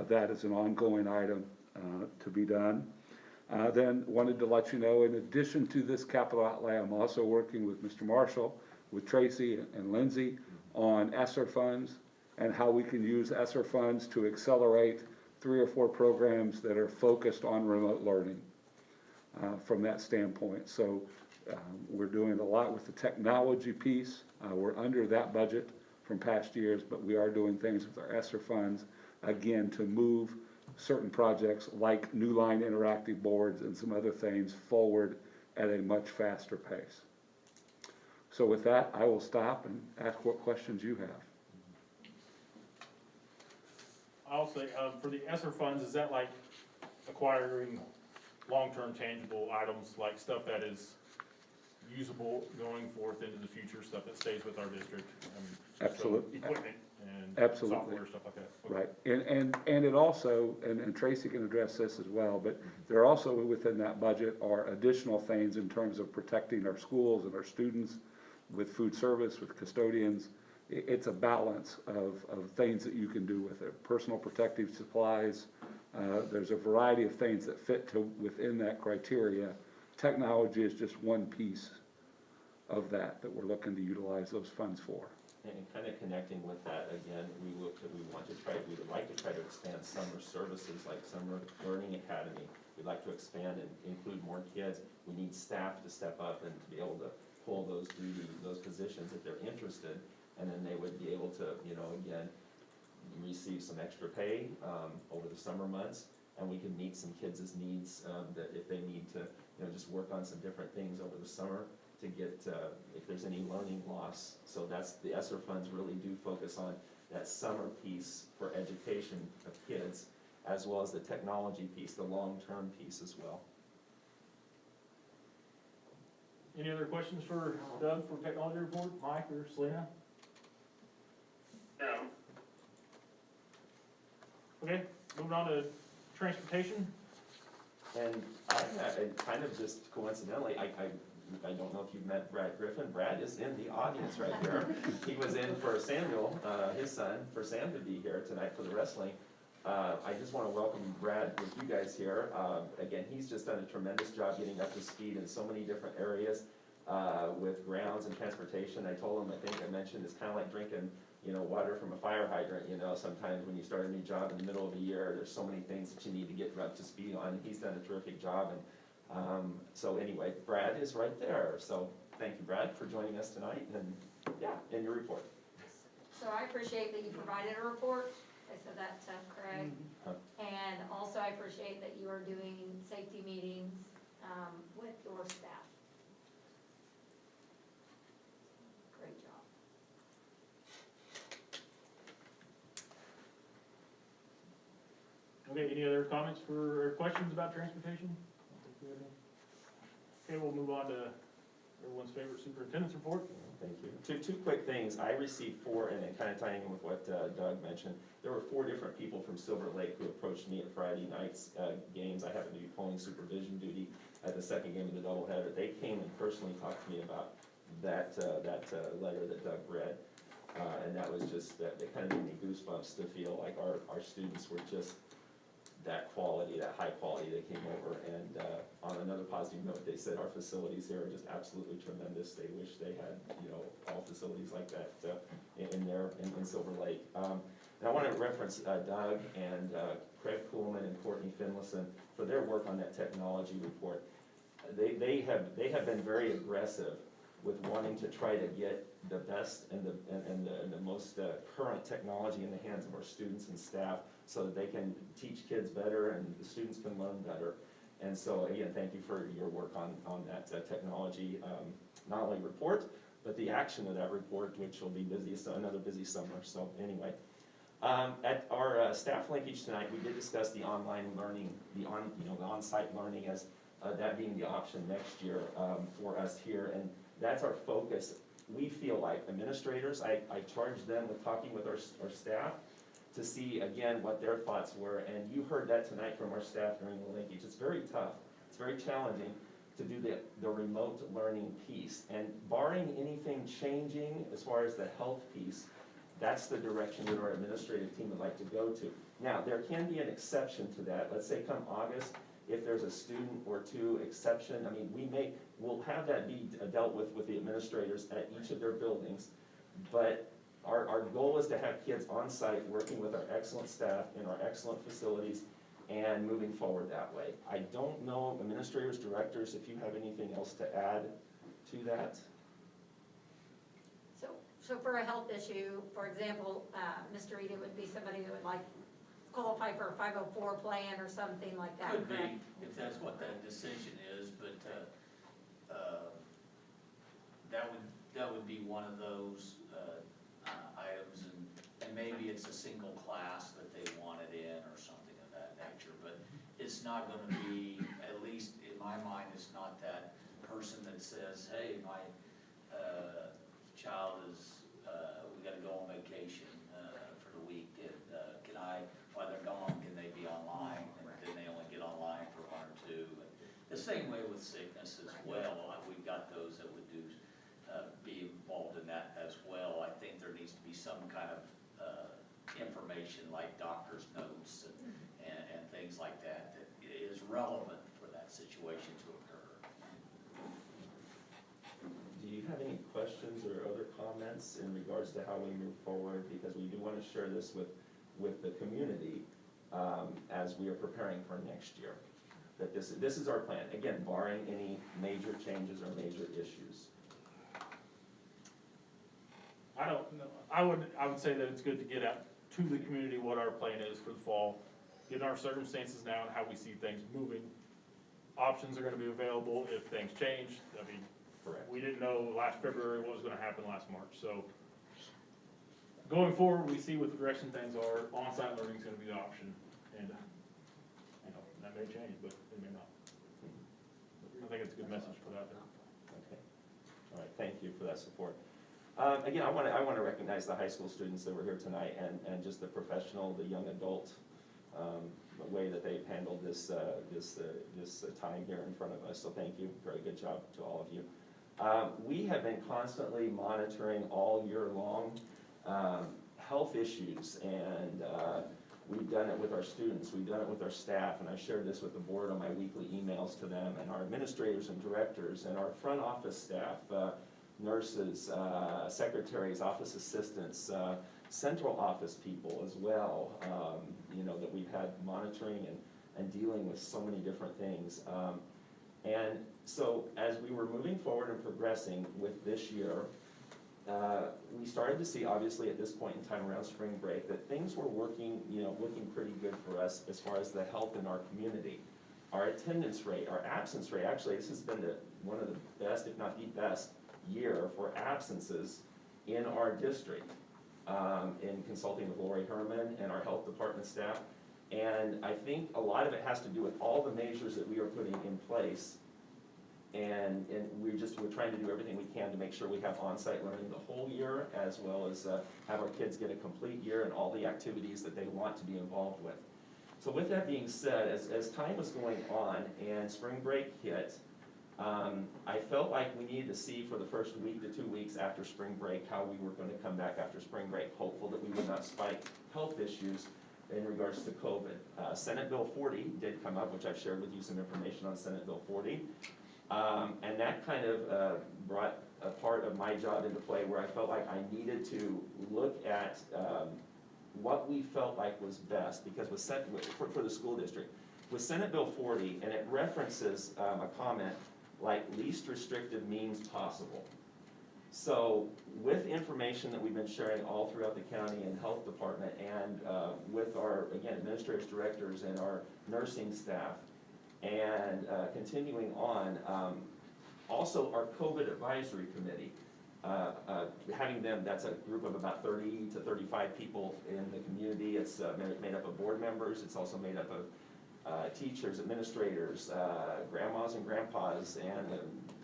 that as an ongoing item to be done. Then wanted to let you know, in addition to this capital outlay, I'm also working with Mr. Marshall, with Tracy and Lindsay on ESSER funds and how we can use ESSER funds to accelerate 3 or 4 programs that are focused on remote learning from that standpoint. So we're doing a lot with the technology piece. We're under that budget from past years, but we are doing things with our ESSER funds, again, to move certain projects like New Line interactive boards and some other things forward at a much faster pace. So with that, I will stop and ask what questions you have. I'll say, for the ESSER funds, is that like acquiring long-term tangible items, like stuff that is usable going forth into the future, stuff that stays with our district? Absolutely. So equipment and Absolutely. software, stuff like that. Okay. Right, and it also, and Tracy can address this as well, but there also within that budget are additional things in terms of protecting our schools and our students with food service, with custodians. It's a balance of things that you can do with it. Personal protective supplies, there's a variety of things that fit within that criteria. Technology is just one piece of that we're looking to utilize those funds for. And kind of connecting with that, again, we would like to try to expand summer services like Summer Learning Academy. We'd like to expand and include more kids. We need staff to step up and to be able to pull those those positions if they're interested. And then they would be able to, again, receive some extra pay over the summer months. And we can meet some kids' needs that if they need to, just work on some different things over the summer to get, if there's any learning loss. So that's, the ESSER funds really do focus on that summer piece for education of kids, as well as the technology piece, the long-term piece as well. Any other questions for Doug for technology report, Mike or Selena? No. Okay, moving on to transportation. And kind of just coincidentally, I don't know if you've met Brad Griffin. Brad is in the audience right here. He was in for Samuel, his son, for Sam to be here tonight for the wrestling. I just want to welcome Brad with you guys here. Again, he's just done a tremendous job getting up to speed in so many different areas with grounds and transportation. I told him, I think I mentioned, it's kind of like drinking, water from a fire hydrant. Sometimes when you start a new job in the middle of the year, there's so many things that you need to get up to speed on. He's done a terrific job. And so anyway, Brad is right there. So thank you, Brad, for joining us tonight. And yeah, in your report. So I appreciate that you provided a report. I said that to Craig. And also I appreciate that you are doing safety meetings with your staff. Great job. Okay, any other comments or questions about transportation? Okay, we'll move on to everyone's favorite superintendent's report. Thank you. Two quick things. I received 4, and it kind of tying in with what Doug mentioned. There were 4 different people from Silver Lake who approached me at Friday night's games. I happened to be pulling supervision duty at the second game of the doubleheader. They came and personally talked to me about that letter that Doug read. And that was just, that kind of gave me goosebumps to feel like our students were just that quality, that high quality. They came over, and on another positive note, they said our facilities here are just absolutely tremendous. They wish they had, all facilities like that in Silver Lake. And I want to reference Doug and Craig Kuhlman and Courtney Finlayson for their work on that technology report. They have been very aggressive with wanting to try to get the best and the most current technology in the hands of our students and staff, so that they can teach kids better and the students can learn better. And so again, thank you for your work on that technology, not only report, but the action of that report, which will be busy, so another busy summer. So anyway, at our staff linkage tonight, we did discuss the online learning, the on-site learning as that being the option next year for us here, and that's our focus. We feel like administrators, I charged them with talking with our staff to see, again, what their thoughts were, and you heard that tonight from our staff during the linkage. It's very tough, it's very challenging to do the remote learning piece, and barring anything changing as far as the health piece, that's the direction that our administrative team would like to go to. Now, there can be an exception to that. Let's say come August, if there's a student or 2 exception, I mean, we'll have that be dealt with the administrators at each of their buildings, but our goal is to have kids on site working with our excellent staff in our excellent facilities and moving forward that way. I don't know, administrators, directors, if you have anything else to add to that. So for a health issue, for example, Mr. Eden would be somebody that would like qualify for a 504 plan or something like that, Could correct? be, if that's what that decision is, but that would be one of those items, and maybe it's a single class that they wanted in or something of that nature, but it's not gonna be, at least in my mind, it's not that person that says, hey, my child is, we gotta go on vacation for the week, and can I, while they're gone, can they be online, and then they only get online for 1 or 2. And the same way with sickness as well. We've got those that would be involved in that as well. I think there needs to be some kind of information like doctor's notes and things like that is relevant for that situation to occur. Do you have any questions or other comments comments in regards to how we move forward, because we do want to share this with the community as we are preparing for next year. That this is our plan, again, barring any major changes or major issues. I don't know, I would say that it's good to get out to the community what our plan is for the fall, given our circumstances now and how we see things moving. Options are gonna be available if things change. I mean, Correct. we didn't know last February what was gonna happen last March, so. Going forward, we see what the direction things are, on-site learning is gonna be the option, and, you know, that may change, but it may not. I think it's a good message for that there. Okay. All right, thank you for that support. Again, I want to recognize the high school students that were here tonight and just the professional, the young adult way that they've handled this time here in front of us. So thank you. Very good job to all of you. We have been constantly monitoring all year long health issues, and we've done it with our students, we've done it with our staff, and I shared this with the board on my weekly emails to them, and our administrators and directors, and our front office staff, nurses, secretaries, office assistants, central office people as well, you know, that we've had monitoring and dealing with so many different things. And so as we were moving forward and progressing with this year, we started to see, obviously at this point in time around spring break, that things were working, you know, looking pretty good for us as far as the health in our community. Our attendance rate, our absence rate, actually this has been one of the best, if not the best, year for absences in our district, in consulting with Lori Herman and our health department staff. And I think a lot of it has to do with all the measures that we are putting in place. And we're trying to do everything we can to make sure we have on-site learning the whole year, as well as have our kids get a complete year and all the activities that they want to be involved with. So with that being said, as time was going on and spring break hit, I felt like we needed to see for the first week to 2 weeks after spring break how we were going to come back after spring break, hopeful that we would not spike health issues in regards to COVID. Senate Bill 40 did come up, which I've shared with you some information on Senate Bill 40. And that kind of brought a part of my job into play where I felt like I needed to look at what we felt like was best, because for the school district, with Senate Bill 40, and it references a comment like least restrictive means possible. So with information that we've been sharing all throughout the county and health department, and with our, again, administrators, directors, and our nursing staff, and continuing on, also our COVID advisory committee, having them, that's a group of about 30 to 35 people in the community. It's made up of board members, it's also made up of teachers, administrators, grandmas and grandpas, and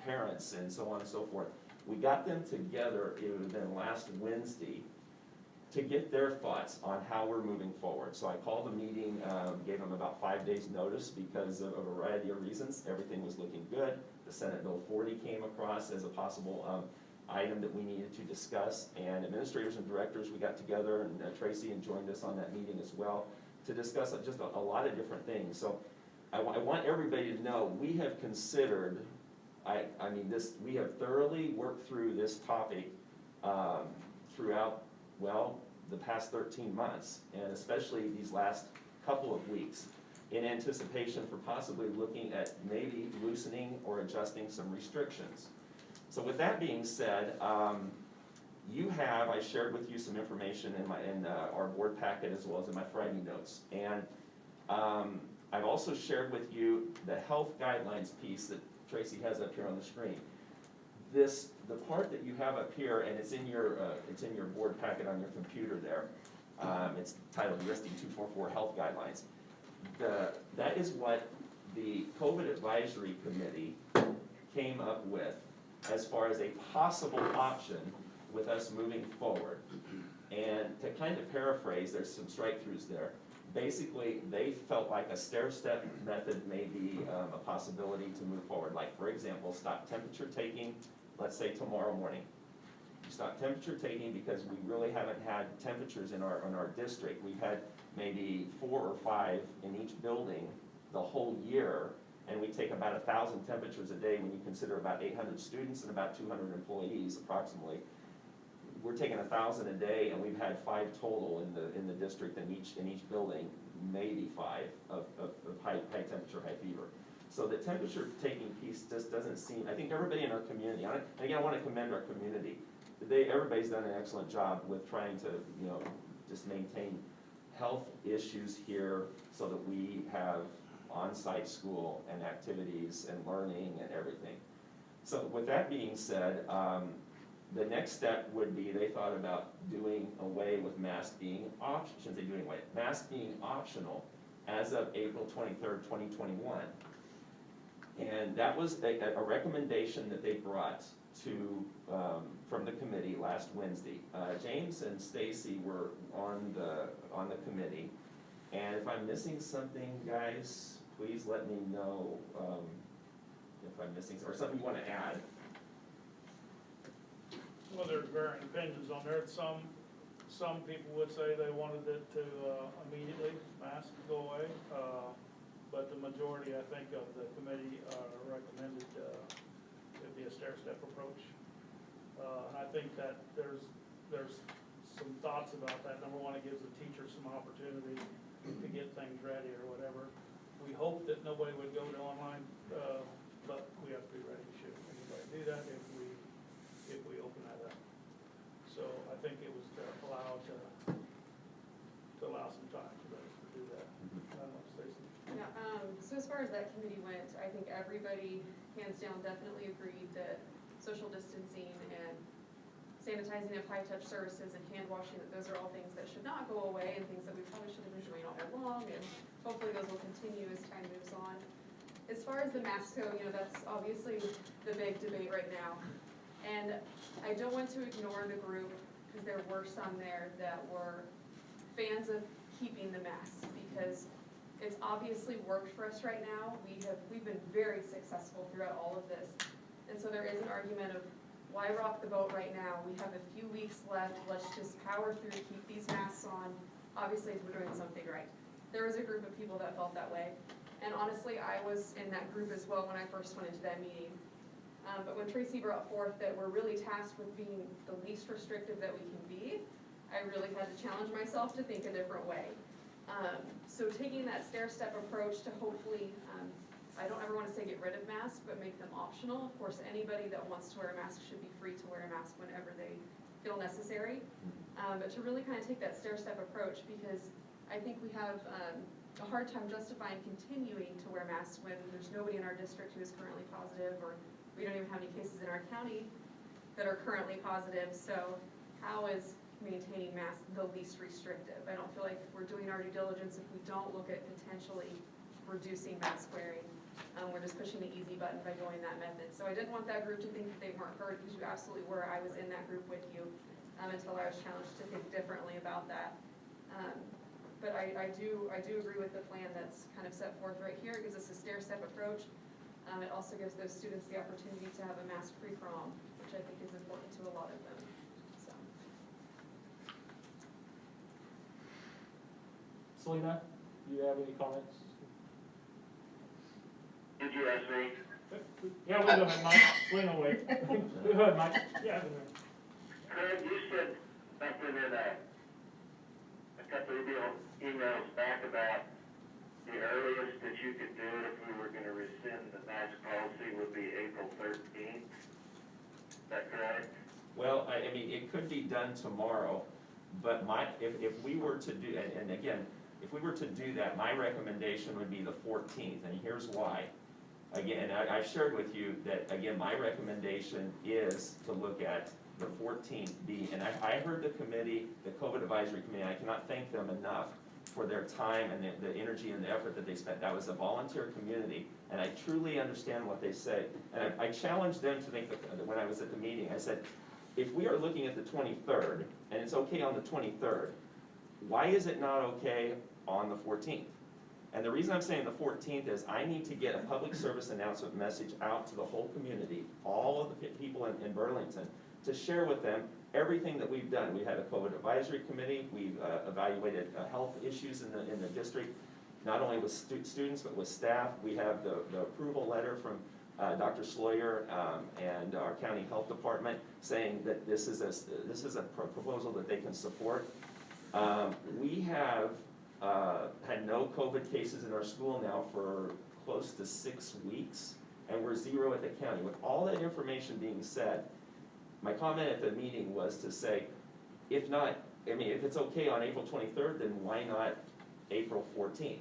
parents, and so on and so forth. We got them together, it would have been last Wednesday, to get their thoughts on how we're moving forward. So I called a meeting, gave them about 5 days notice because of a variety of reasons. Everything was looking good. The Senate Bill 40 came across as a possible item that we needed to discuss, and administrators and directors, we got together, and Tracy and joined us on that meeting as well, to discuss just a lot of different things. So I want everybody to know we have considered, we have thoroughly worked through this topic throughout, well, the past 13 months, and especially these last couple of weeks, in anticipation for possibly looking at maybe loosening or adjusting some restrictions. So with that being said, I shared with you some information in our board packet as well as in my Friday notes. And I've also shared with you the health guidelines piece that Tracy has up here on the screen. The part that you have up here, and it's in your board packet on your computer there. It's titled USD 244 Health Guidelines. That is what the COVID Advisory Committee came up with as far as a possible option with us moving forward. And to kind of paraphrase, there's some strike-throughs there. Basically, they felt like a stair-step method may be a possibility to move forward. Like, for example, stop temperature taking, let's say tomorrow morning. You stop temperature taking because we really haven't had temperatures in our district. We've had maybe 4 or 5 in each building the whole year, and we take about 1,000 temperatures a day when you consider about 800 students and about 200 employees approximately. we're taking 1,000 a day, and we've had 5 total in the district, in each building, maybe 5 of high temperature, high fever. So the temperature taking piece just doesn't seem, I think everybody in our community, and again, I wanna commend our community. Everybody's done an excellent job with trying to, just maintain health issues here so that we have on-site school and activities and learning and everything. So with that being said, the next step would be, they thought about doing away with masks being optional, shouldn't say doing away, masks being optional as of April 23rd, 2021. And that was a recommendation that they brought to, from the committee last Wednesday. James and Stacy were on the committee, and if I'm missing something, guys, please let me know if I'm missing, or something you want to add. Well, there's varying opinions on there. Some people would say they wanted it to immediately, masks go away. But the majority, I think, of the committee recommended it be a stair-step approach. And I think that there's some thoughts about that. Number one, it gives the teachers some opportunity to get things ready or whatever. We hope that nobody would go to online, but we have to be ready should anybody do that if we open that up. So I think it was to allow some time for those to do that. I don't know, Stacy. Yeah, so as far as that committee went, I think everybody, hands down, definitely agreed that social distancing and sanitizing of high-touch services and hand washing, that those are all things that should not go away and things that we probably should have been doing all along, and hopefully those will continue as time moves on. As far as the masks go, that's obviously the big debate right now. And I don't want to ignore the group, because there were some there that were fans of keeping the masks, because it's obviously worked for us right now. We've been very successful throughout all of this. And so there is an argument of, why rock the boat right now? We have a few weeks left, let's just power through, keep these masks on. Obviously, if we're doing something right. There was a group of people that felt that way. And honestly, I was in that group as well when I first went into that meeting. But when Tracy brought forth that we're really tasked with being the least restrictive that we can be, I really had to challenge myself to think a different way. So taking that stair-step approach to hopefully, I don't ever want to say get rid of masks, but make them optional. Of course, anybody that wants to wear a mask should be free to wear a mask whenever they feel necessary. But to really kind of take that stair-step approach, because I think we have a hard time justifying continuing to wear masks when there's nobody in our district who is currently positive, or we don't even have any cases in our county that are currently positive. So how is maintaining masks the least restrictive? I don't feel like we're doing our due diligence if we don't look at potentially reducing mask wearing. We're just pushing the easy button by going that method. So I didn't want that group to think that they weren't heard, because you absolutely were. I was in that group with you until I was challenged to think differently about that. But I do agree with the plan that's kind of set forth right here. It gives us a stair-step approach. It also gives those students the opportunity to have a mask-free prom, which I think is important to a lot of them. So. Selena, do you have any comments? Did you ask me? Yeah, we'll go ahead, Mike. Selena, wait. Go ahead, Mike. Yeah. Craig, you said something in a couple of emails back about the earliest that you could do it if we were gonna rescind the mask policy would be April 13th. Is that correct? Well, I mean, it could be done tomorrow, but if we were to do, and again, if we were to do that, my recommendation would be the 14th, and here's why. Again, I've shared with you that, again, my recommendation is to look at the 14th being, and I heard the committee, the COVID advisory committee, I cannot thank them enough for their time and the energy and the effort that they spent. That was a volunteer community, and I truly understand what they say. And I challenged them to think, when I was at the meeting, I said, if we are looking at the 23rd, and it's okay on the 23rd, why is it not okay on the 14th? And the reason I'm saying the 14th is I need to get a public service announcement message out to the whole community, all of the people in Burlington, to share with them everything that we've done. We had a COVID advisory committee, we've evaluated health issues in the district, not only with students but with staff. We have the approval letter Dr. Sloyer, and our county health department, saying that this is a proposal that they can support. We have, had no COVID cases in our school now for close to 6 weeks, and we're 0 at the county. With all that information being said, my comment at the meeting was to say, if not, I mean, if it's okay on April 23rd, then why not April 14th?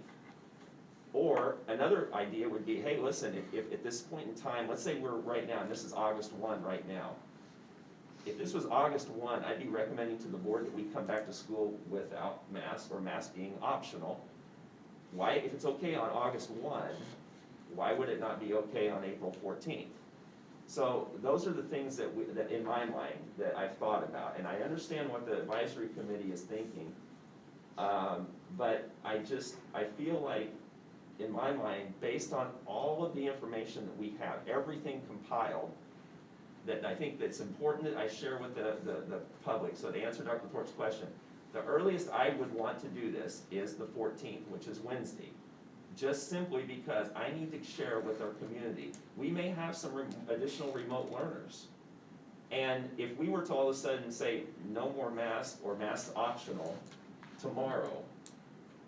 Or another idea would be, hey, listen, if at this point in time, let's say we're right now, and this is August 1 right now. If this was August 1, I'd be recommending to the board that we come back to school without masks, or masks being optional. Why, if it's okay on August 1, why would it not be okay on April 14th? So those are the things that in my mind, that I've thought about, and I understand what the advisory committee is thinking. But I feel like, in my mind, based on all of the information that we have, everything compiled, that I think that's important that I share with the public. So to answer Dr. Thorpe's question, the earliest I would want to do this is the 14th, which is Wednesday. Just simply because I need to share with our community. We may have some additional remote learners. And if we were to all of a sudden say, no more masks or masks optional tomorrow,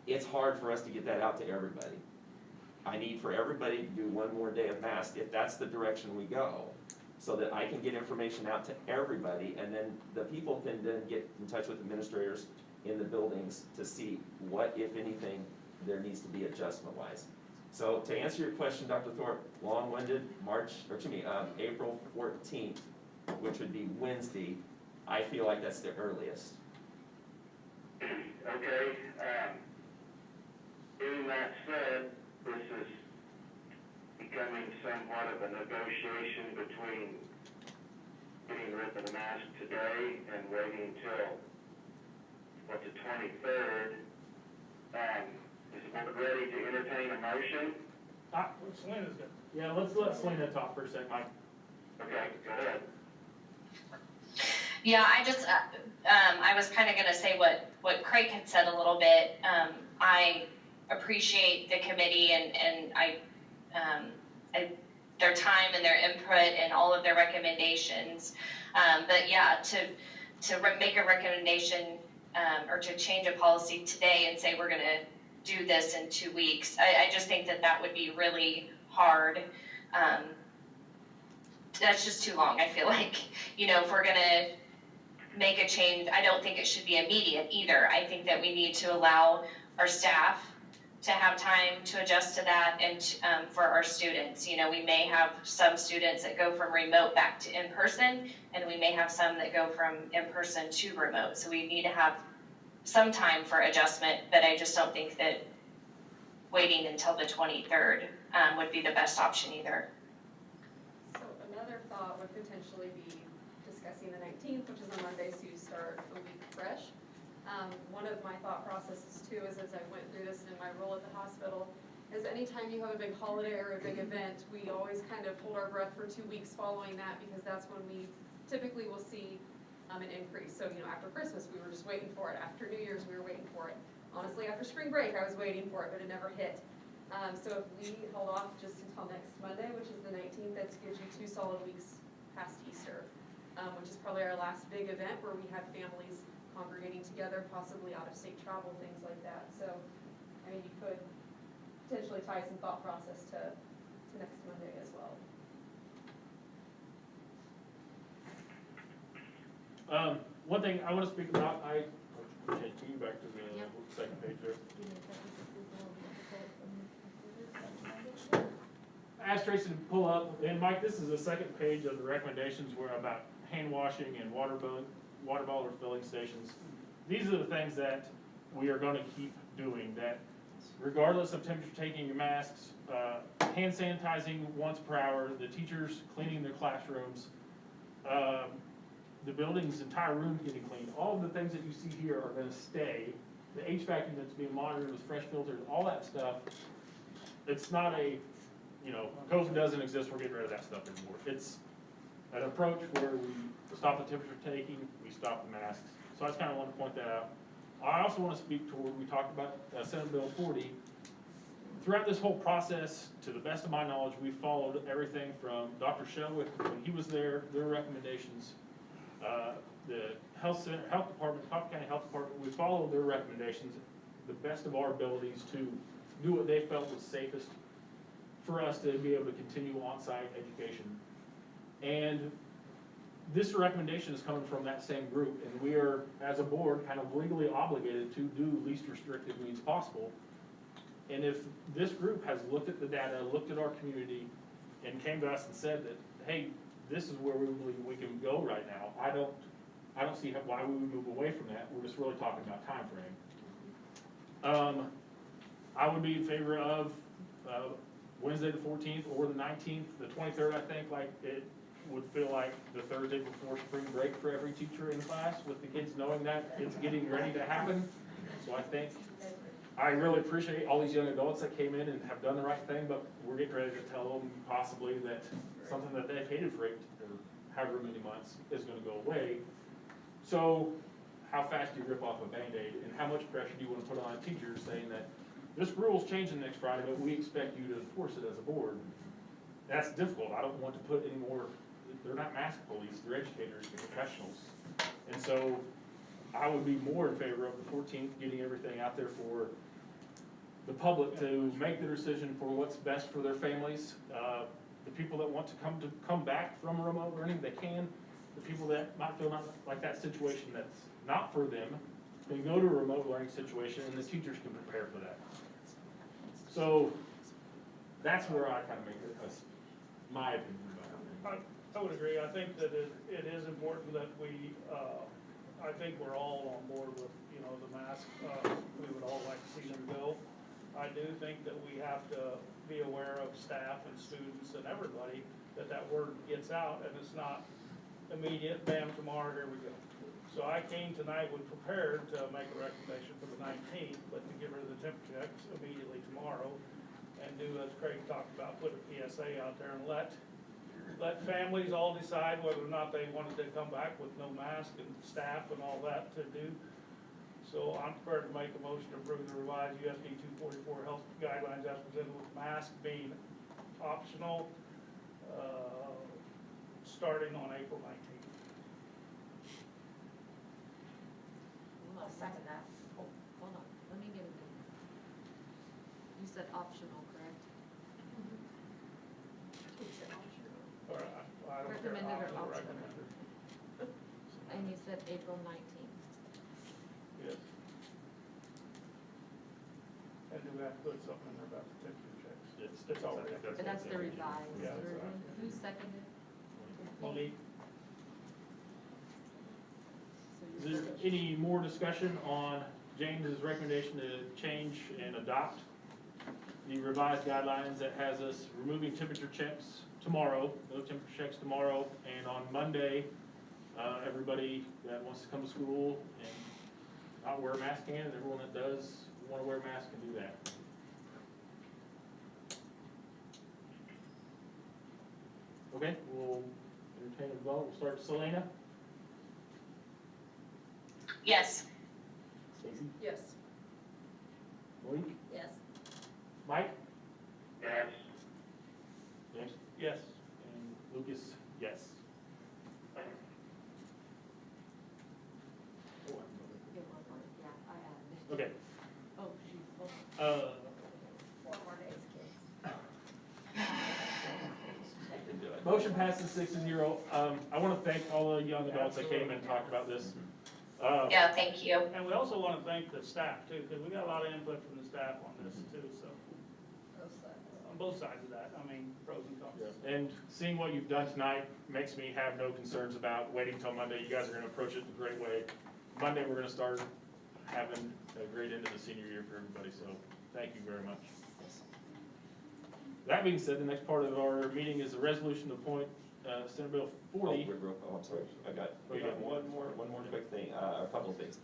it's hard for us to get that out to everybody. I need for everybody to do one more day of masks if that's the direction we go, so that I can get information out to everybody, and then the people can then get in touch with administrators in the buildings to see what, if anything, there needs to be adjustment-wise. So to answer your question, Dr. Thorpe, long-winded, April 14th, which would be Wednesday, I feel like that's the earliest. Okay, being that said, this is becoming somewhat of a negotiation between getting rid of the mask today and waiting till, the 23rd. Is the board ready to entertain a motion? Selena's good. Yeah, let's let Selena talk for a sec, Mike. Okay, go ahead. Yeah, I was kind of going to say what Craig had said a little bit. I appreciate the committee and their time and their input and all of their recommendations. But yeah, to make a recommendation or to change a policy today and say we're going to do this in 2 weeks, I just think that would be really hard. That's just too long, I feel like. If we're going to make a change, I don't think it should be immediate either. I think that we need to allow our staff to have time to adjust to that, and for our students. We may have some students that go from remote back to in-person, and we may have some that go from in-person to remote. So we need to have some time for adjustment, but I just don't think that waiting until the 23rd would be the best option either. So another thought would potentially be discussing the 19th, which is a Monday, so you start a week fresh. One of my thought processes too is, as I went through this in my role at the hospital, is anytime you have a big holiday or a big event, we always kind of hold our breath for 2 weeks following that, because that's when we typically will see an increase. So, after Christmas, we were just waiting for it. After New Year's, we were waiting for it. Honestly, after spring break, I was waiting for it, but it never hit. So if we hold off just until next Monday, which is the 19th, that gives you 2 solid weeks past Easter, which is probably our last big event where we have families congregating together, possibly out-of-state travel, things like that. So, you could potentially tie some thought process to next Monday as well. One thing I want to speak about, can you back to the second page there? I asked Tracy to pull up, and Mike, this is the second page of the recommendations where about hand washing and water bottle refilling stations. These are the things that we are going to keep doing, that regardless of temperature taking your masks, hand sanitizing once per hour, the teachers cleaning their classrooms, the building's entire room getting cleaned, all of the things that you see here are going to stay. The HVAC that's being monitored with fresh filters, all that stuff, it's not COVID doesn't exist, we're getting rid of that stuff anymore. It's an approach where we stop the temperature taking, we stop the masks. So I just kind of want to point that out. I also want to speak toward, we talked about Senate Bill 40. throughout this whole process, to the best of my knowledge, we followed everything from Dr. Shelwick, when he was there, their recommendations, the health department, Coffee County Health Department, we followed their recommendations, the best of our abilities to do what they felt was safest for us to be able to continue on-site education. And this recommendation is coming from that same group, and we are, as a board, kind of legally obligated to do least restrictive means possible. And if this group has looked at the data, looked at our community, and came to us and said that, hey, this is where we believe we can go right now, I don't see why we would move away from that. We're just really talking about time frame. I would be in favor of Wednesday the 14th or the 19th, the 23rd, I think, like it would feel like the Thursday before spring break for every teacher in class, with the kids knowing that it's getting ready to happen. So I really appreciate all these young adults that came in and have done the right thing, but we're getting ready to tell them possibly that something that they've hated for 8 or however many months is gonna go away. So how fast do you rip off a Band-Aid, and how much pressure do you wanna put on teachers saying that this rule's changing next Friday, but we expect you to enforce it as a board? That's difficult. I don't want to put any more, they're not mask police, they're educators, they're professionals. And so I would be more in favor of the 14th, getting everything out there for the public to make the decision for what's best for their families. The people that want to come back from remote learning, they can. The people that might feel not like that situation that's not for them, can go to a remote learning situation, and the teachers can prepare for that. So that's where I kind of make it, my opinion about it. I would agree. I think that it is important that we, I think we're all on board with, the mask. We would all like to see them go. I do think that we have to be aware of staff and students and everybody, that word gets out and it's not immediate, bam, tomorrow, here we go. So I came tonight prepared to make a recommendation for the 19th, but to get rid of the temperature checks immediately tomorrow and do, as Craig talked about, put a PSA out there and let families all decide whether or not they wanted to come back with no mask, and staff and all that to do. So I'm prepared to make a motion to approve the revised USD 244 health guidelines as presented, with mask being optional, starting on April 19th. I'll second that. Hold on, let me get it in. You said optional, correct? Or I don't care, Recommended or optional, optional? recommended. And you said April 19th. Yes. And do we have to put something in there about the temperature checks? It's already. But that's the revised Yeah, version. exactly. Who seconded? Monique, So Is there any more discussion on James's recommendation to change and adopt the revised guidelines that has us removing temperature checks tomorrow, no temperature checks tomorrow, and on Monday, everybody that wants to come to school and not wear a mask can, and everyone that does want to wear a mask can do that. Okay, we'll entertain a vote. We'll start with Selena. Yes. Stacy. Yes. Malik. Yes. Mike. Yes. James. yes. And Lucas, yes. It was on, yeah, I added it. Okay. Oh, shoot, hold on. 4 more days, kids. Motion passes 6-0. I want to thank all the young adults that came and talked about this. Yeah, thank you. And we also want to thank the staff too, because we got a lot of input from the staff on this too, so, on both sides of that, I mean, pros and cons. And seeing what you've done tonight makes me have no concerns about waiting until Monday. You guys are going to approach it in a great way. Monday, we're going to start having a great end of the senior year for everybody, so thank you very much. That being said, the next part of our meeting is a resolution to appoint Senate Bill 40. I'm sorry, I got Okay. one more quick thing, a couple of things.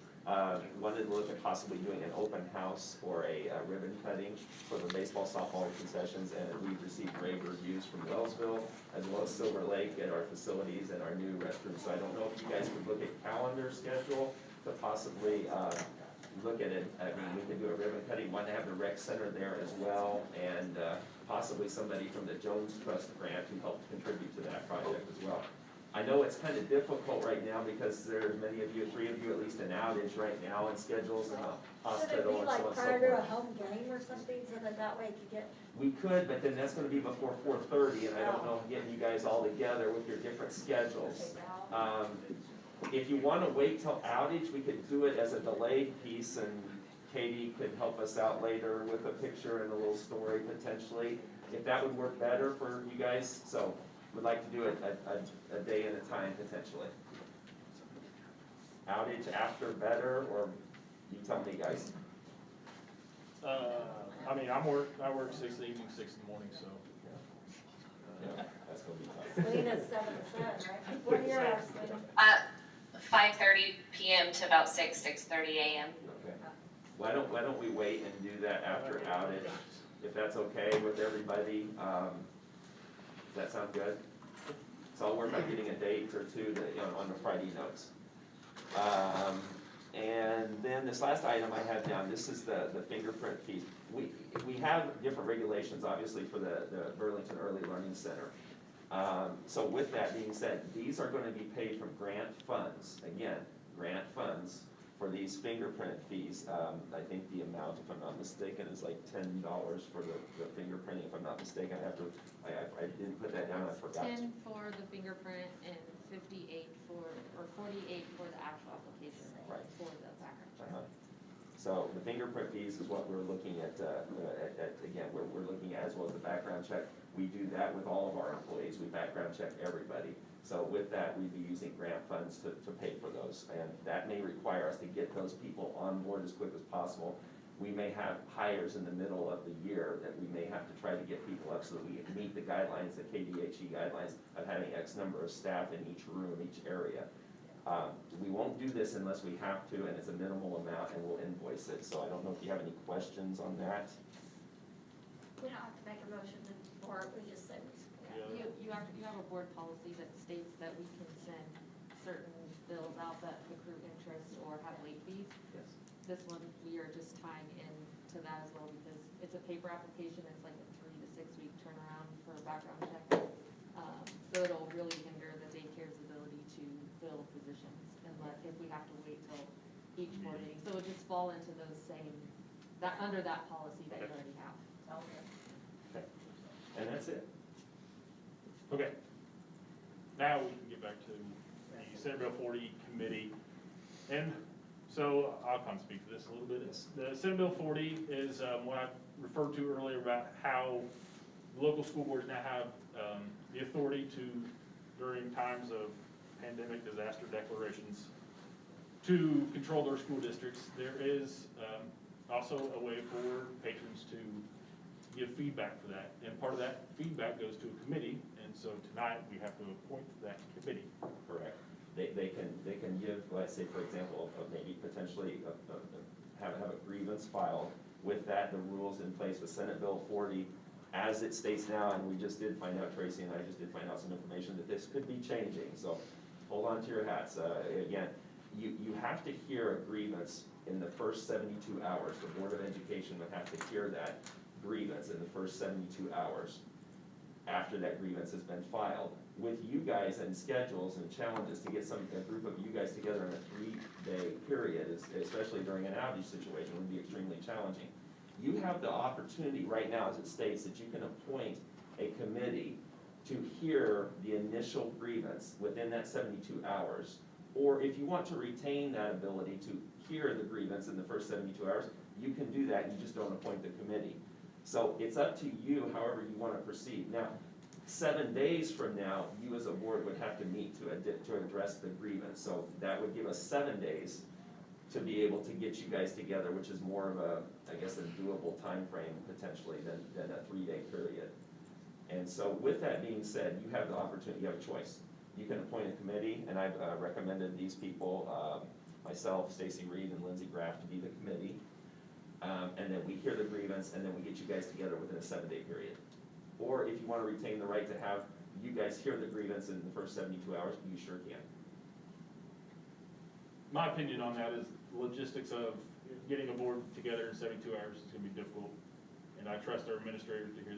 Wanted to look at possibly doing an open house or a ribbon cutting for the baseball, softball concessions, and we've received rave reviews from Wellsville as well as Silver Lake at our facilities and our new restrooms. So I don't know if you guys could look at calendar schedule to possibly look at it, I mean, we could do a ribbon cutting, want to have the rec center there as well, and possibly somebody from the Jones Trust grant who helped contribute to that project as well. I know it's kind of difficult right now because there are many of you, 3 of you at least, in outage right now and schedules in the hospital and so on and so Should it be like prior to a forth. home game or something, so that way it could get, We could, but then that's gonna be before 4:30, and I don't know, getting you guys all together with your different schedules. If you wanna wait till outage, we could do it as a delayed piece, and Katie could help us out later with a picture and a little story potentially, if that would work better for you guys. So, we'd like to do it a day at a time potentially. Outage after better, or you tell me, guys. I mean, I work 6 in the evening, 6 in the morning, so. Yeah, that's gonna be tough. Selena's 7 to 7, right? What are your hours, Selena? 5:30 PM to about 6:30 AM. Okay. Why don't we wait and do that after outage, if that's okay with everybody? Does that sound good? So I'll work on getting a date or two on the Friday notes. And then this last item I have down, this is the fingerprint fees. We have different regulations, obviously, for the Burlington Early Learning Center. So with that being said, these are gonna be paid from grant funds, again, grant funds for these fingerprint fees. I think the amount, if I'm not mistaken, is like $10 for the fingerprinting, if I'm not mistaken. I didn't put that down, I forgot. 10 for the fingerprint and 48 or 48 for the actual application. Right. For the background check. So the fingerprint fees is what we're looking at, again, we're looking at, as well as the background check. We do that with all of our employees, we background check everybody. So with that, we'd be using grant funds to pay for those, and that may require us to get those people on board as quick as possible. We may have hires in the middle of the year that we may have to try to get people up so that we meet the guidelines, the KDHE guidelines of having X number of staff in each room, each area. We won't do this unless we have to, and it's a minimal amount, and we'll invoice it. So I don't know if you have any questions on that. We don't have to make a motion for it, we just say we. You have a board policy that states that we can send certain bills out that accrue interest or have late fees. Yes. This one, we are just tying into that as well because it's a paper application, it's like a 3 to 6 week turnaround for a background check. So it'll really hinder the daycare's ability to fill positions if we have to wait till each board meeting. So it'll just fall into those under that policy that you already have. Okay. And that's it. Okay. Now we can get back to the Senate Bill 40 committee. And so I'll kind of speak to this a little bit. The Senate Bill 40 is what I referred to earlier about how local school boards now have the authority to, during times of pandemic disaster declarations, to control their school districts. There is also a way for patrons to give feedback for that, and part of that feedback goes to a committee, and so tonight we have to appoint that committee. Correct. They can give, let's say, for example, maybe potentially have a grievance filed. With that, the rules in place with Senate Bill 40, as it states now, and we just did find out, Tracy and I just did find out some information that this could be changing, so hold on to your hats. Again, you have to hear a grievance in the first 72 hours. The Board of Education would have to hear that grievance in the first 72 hours after that grievance has been filed. With you guys and schedules and challenges to get a group of you guys together in a 3-day period, especially during an outage situation, would be extremely challenging. You have the opportunity right now, as it states, that you can appoint a committee to hear the initial grievance within that 72 hours. Or if you want to retain that ability to hear the grievance in the first 72 hours, you can do that, you just don't appoint the committee. So it's up to you however you want to proceed. Now, 7 days from now, you as a board would have to meet to address the grievance. So that would give us 7 days to be able to get you guys together, which is more of a, I guess, a doable time frame potentially than a 3-day period. And so with that being said, you have the opportunity, you have a choice. You can appoint a committee, and I've recommended these people, myself, Stacy Reed, and Lindsey Graff to be the committee. And then we hear the grievance, and then we get you guys together within a 7-day period. Or if you want to retain the right to have you guys hear the grievance in the first 72 hours, you sure can. My opinion on that is logistics of, getting a board together in 72 hours is gonna be difficult. And I trust our administrators to hear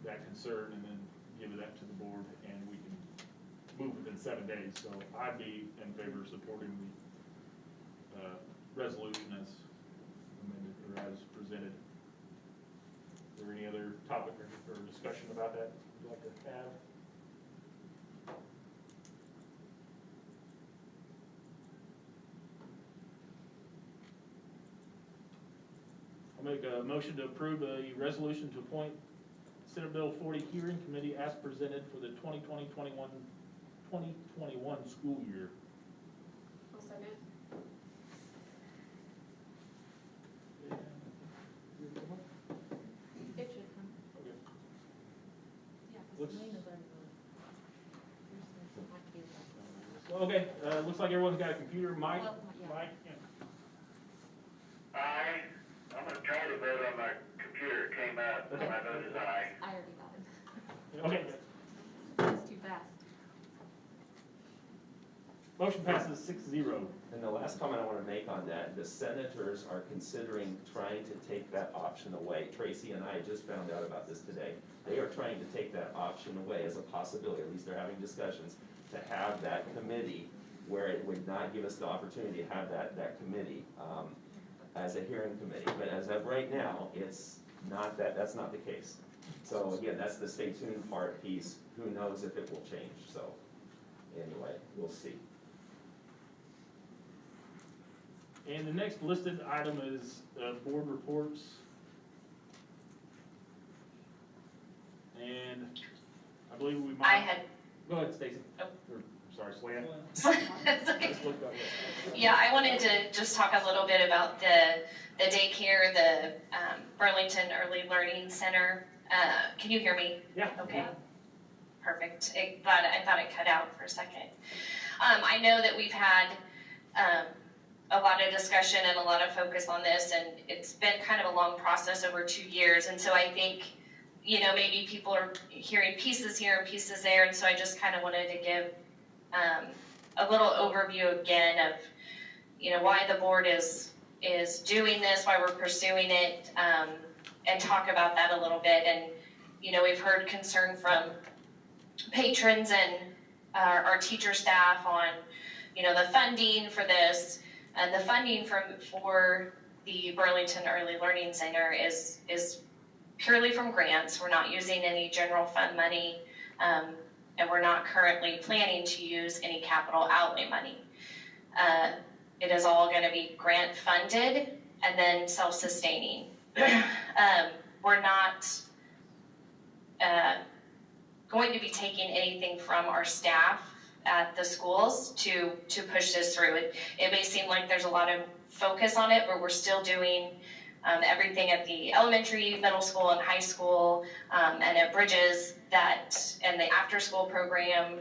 that concern and then give that to the board, and we can move within 7 days. So I'd be in favor of supporting the resolution as amended or as presented. Is there any other topic or discussion about that you'd like to have? I'll make a motion to approve a resolution to appoint Senate Bill 40 hearing committee as presented for the 2021 school year. I'll second. It should come. Okay. Yeah, Looks- because Lane is already voted. Bruce doesn't have to be involved. Well, okay, looks like everyone's got a computer. Mike, Well, yeah. Mike, yeah. I'm gonna try to vote on my computer, it came up, Okay. my vote is aye. I already got it. Okay, It's too fast. motion passes 6-0. And the last comment I want to make on that, the senators are considering trying to take that option away. Tracy and I just found out about this today. They are trying to take that option away as a possibility, at least they're having discussions, to have that committee where it would not give us the opportunity to have that committee as a hearing committee. But as of right now, it's not that's not the case. So again, that's the stay tuned part piece. Who knows if it will change, so anyway, we'll see. And the next listed item is board reports. And I believe we might. I had, Go ahead, Stacy. Oh. Or, sorry, Slan. it's okay. Just looked up. Yeah, I wanted to just talk a little bit about the daycare, the Burlington Early Learning Center. Can you hear me? Yeah. Okay, perfect. I thought it cut out for a second. I know that we've had a lot of discussion and a lot of focus on this, and it's been kind of a long process over 2 years. And so I think, maybe people are hearing pieces here and pieces there, and so I just kind of wanted to give a little overview again of, why the board is doing this, why we're pursuing it, and talk about that a little bit. And, we've heard concern from patrons and our teacher staff on, the funding for this. And the funding for the Burlington Early Learning Center is purely from grants. We're not using any general fund money, and we're not currently planning to use any capital outlay money. It is all going to be grant funded and then self-sustaining. We're not going to be taking anything from our staff at the schools to push this through. It may seem like there's a lot of focus on it, but we're still doing everything at the elementary, middle school, and high school, and at Bridges, and the after-school program.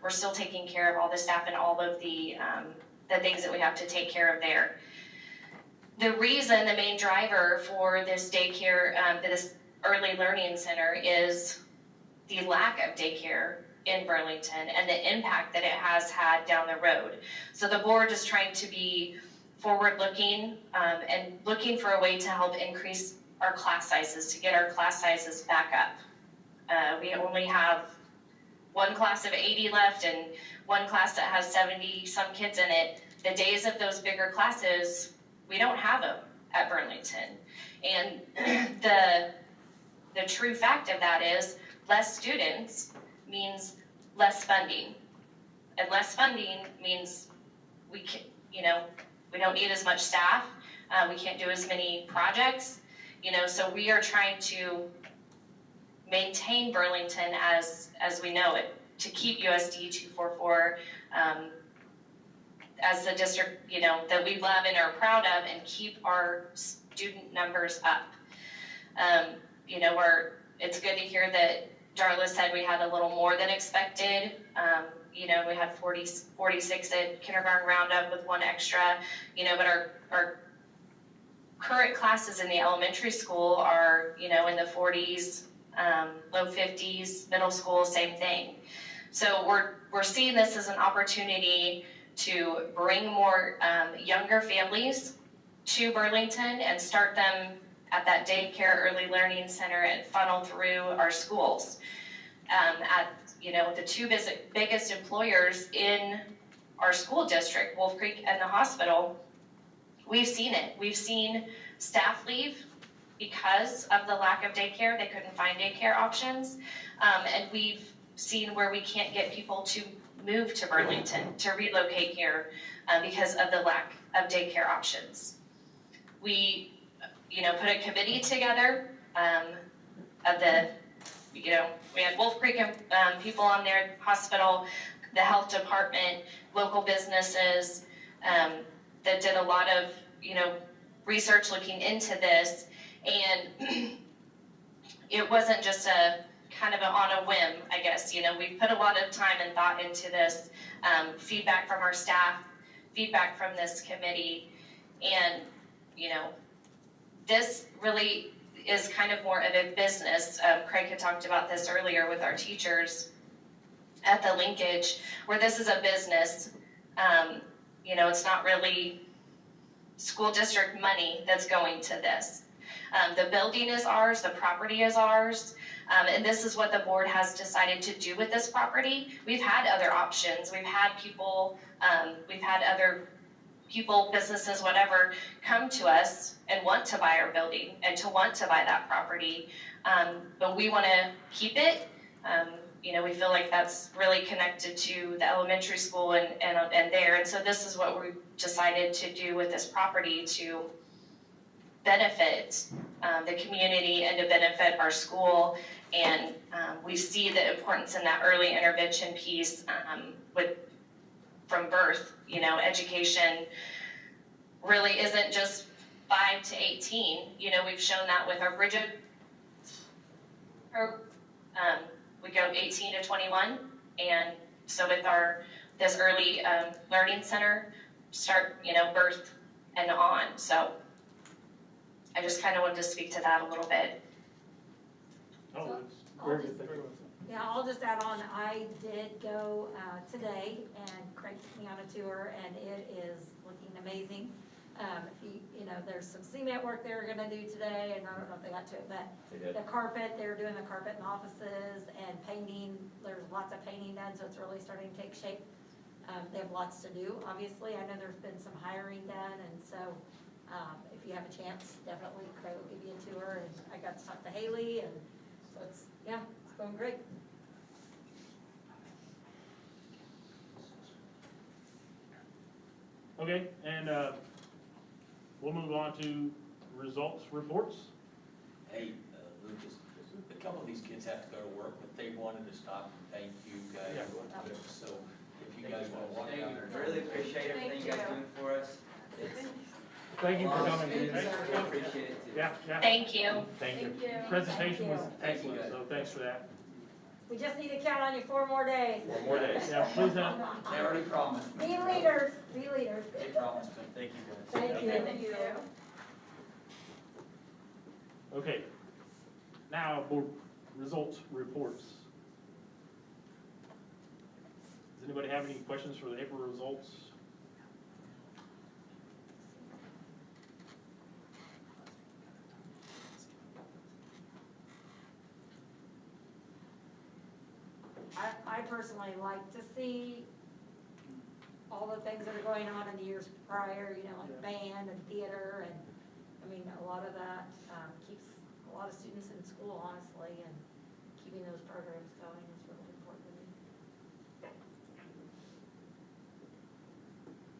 We're still taking care of all the staff and all of the things that we have to take care of there. The main driver for this daycare, this early learning center, is the lack of daycare in Burlington and the impact that it has had down the road. So the board is trying to be forward-looking and looking for a way to help increase our class sizes, to get our class sizes back up. We only have one class of 80 left and one class that has 70-some kids in it. The days of those bigger classes, we don't have them at Burlington. And the true fact of that is less students means less funding. And less funding means we don't need as much staff, we can't do as many projects, so we are trying to maintain Burlington as we know it, to keep USD 244 as the district, that we love and are proud of, and keep our student numbers up. It's good to hear that Darla said we had a little more than expected. We had 46 at kindergarten roundup with one extra, but our current classes in the elementary school are, in the 40s, low 50s, middle school, same thing. So we're seeing this as an opportunity to bring more younger families to Burlington and start them at that daycare early learning center and funnel through our schools. At, the two biggest employers in our school district, Wolf Creek and the hospital, we've seen it. We've seen staff leave because of the lack of daycare. They couldn't find daycare options. And we've seen where we can't get people to move to Burlington, to relocate here because of the lack of daycare options. We, put a committee together of the, we had Wolf Creek people on their hospital, the health department, local businesses that did a lot of, research looking into this. And it wasn't just a kind of on a whim, I guess. We put a lot of time and thought into this, feedback from our staff, feedback from this committee, and, this really is kind of more of a business. Craig had talked about this earlier with our teachers at the linkage, where this is a business. It's not really school district money that's going to this. The building is ours, the property is ours, and this is what the board has decided to do with this property. We've had other options. We've had other people, businesses, whatever, come to us and want to buy our building and to want to buy that property, but we want to keep it. We feel like that's really connected to the elementary school and there, and so this is what we decided to do with this property to benefit the community and to benefit our school. And we see the importance in that early intervention piece from birth. Education really isn't just 5 to 18. We've shown that with our Bridget program. We go 18 to 21, and so with this early learning center, start birth and on. So I just kind of wanted to speak to that a little bit. Oh, it's very good. Thank you. Yeah, I'll just add on, I did go today, and Craig took me on a tour, and it is looking amazing. There's some cement work they were gonna do today, and I don't know if they got to it, but the carpet, they were doing the carpet in offices and painting. There's lots of painting done, so it's really starting to take shape. They have lots to do, obviously. I know there's been some hiring done, and so if you have a chance, definitely Craig will give you a tour. And I got to talk to Haley, and so it's going great. Okay, and we'll move on to results reports. Hey, Lucas, a couple of these kids have to go to work, but they wanted to stop and thank you guys. Yeah. So if you guys want to walk down there. Really appreciate everything you guys doing for us. Thank you for coming. I appreciate it too. Yeah. Thank you. Thank you. Thank you. Presentation was Thank you. excellent, so thanks for that. We just need to count on you 4 more days. 4 more days. Yeah, please don't. They already promised me. Be leaders, be leaders. They promised me. Thank you guys. Thank you. Thank you. Okay, now board results reports. Does anybody have any questions for the April results? I personally like to see all the things that are going on in the years prior, like band and theater, and, a lot of that keeps a lot of students in school, honestly, and keeping those programs going is really important to me.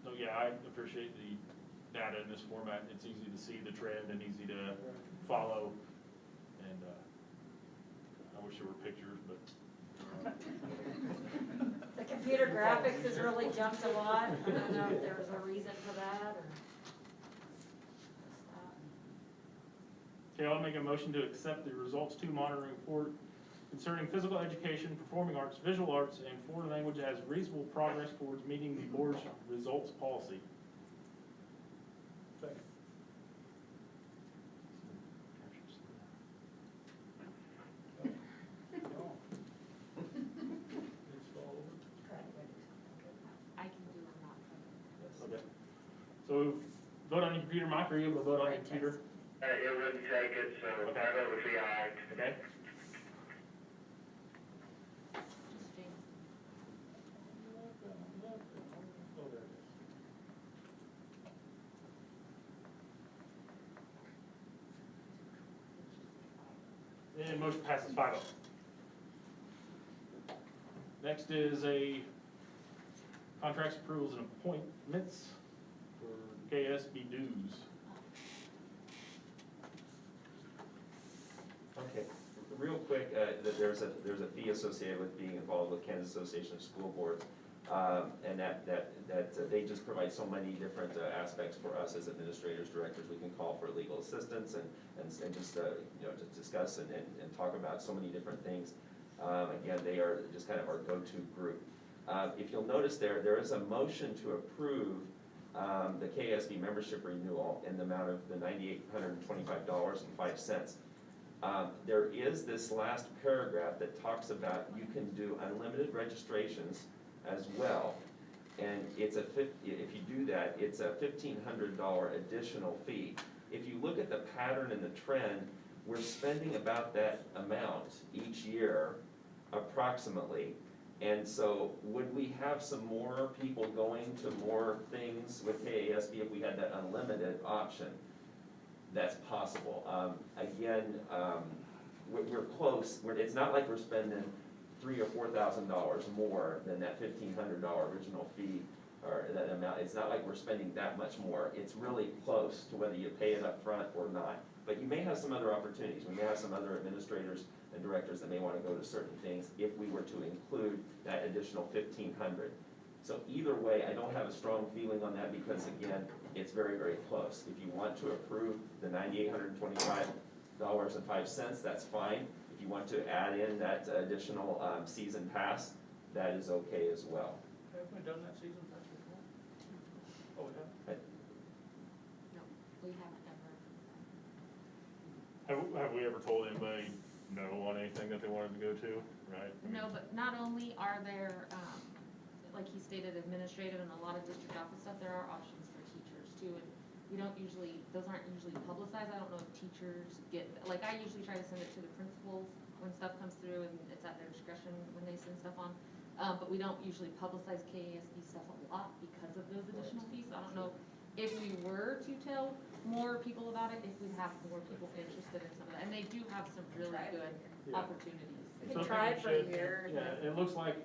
So yeah, I appreciate the data in this format. It's easy to see the trend and easy to follow, and I wish there were pictures, but The computer graphics has really jumped a lot. I don't know if there's a reason for that, or okay, I'll make a motion to accept the results 2 monitoring report concerning physical education, performing arts, visual arts, and foreign language as reasonable progress towards meeting the board's results policy. Second. I can do or not. Okay. So vote on your computer, Mike, are you able to vote on your computer? It wouldn't take it, so Okay. I vote with the aye. Okay. Just James. Oh, there it is. And motion passes 5-0. Next is a contracts, approvals, and appointments for KSB dues. Okay, real quick, there's a fee associated with being involved with Kansas Association of School Boards. And that they just provide so many different aspects for us as administrators, directors. We can call for legal assistance and just, just discuss and talk about so many different things. Again, they are just kind of our go-to group. If you'll notice there is a motion to approve the KSB membership renewal in the amount of the $9,825.05. There is this last paragraph that talks about you can do unlimited registrations as well. And it's if you do that, it's a $1,500 additional fee. If you look at the pattern and the trend, we're spending about that amount each year, approximately. And so would we have some more people going to more things with KASB if we had that unlimited option? That's possible. Again, we're close. It's not like we're spending $3,000 or $4,000 more than that $1,500 original fee or that amount. It's not like we're spending that much more. It's really close to whether you pay it up front or not. But you may have some other opportunities. We may have some other administrators and directors that may want to go to certain things if we were to include that additional $1,500. So either way, I don't have a strong feeling on that because again, it's very, very close. If you want to approve the $9,825.05, that's fine. If you want to add in that additional season pass, that is okay as well. Haven't we done that season pass before? Oh, we have? No, we haven't ever. Have we ever told anybody no on anything that they wanted to go to, right? I mean, No, but not only are there, like he stated, administrative and a lot of district office stuff, there are options for teachers too. And we don't usually, those aren't usually publicized. I don't know if teachers get, like I usually try to send it to the principals when stuff comes through and it's at their discretion when they send stuff on. But we don't usually publicize KASB stuff a lot because of those additional fees. So I don't know if we were to tell more people about it, if we'd have more people interested in some of that. And they do have some really good opportunities. You So can try I it for think a we should- year. Yeah, it looks like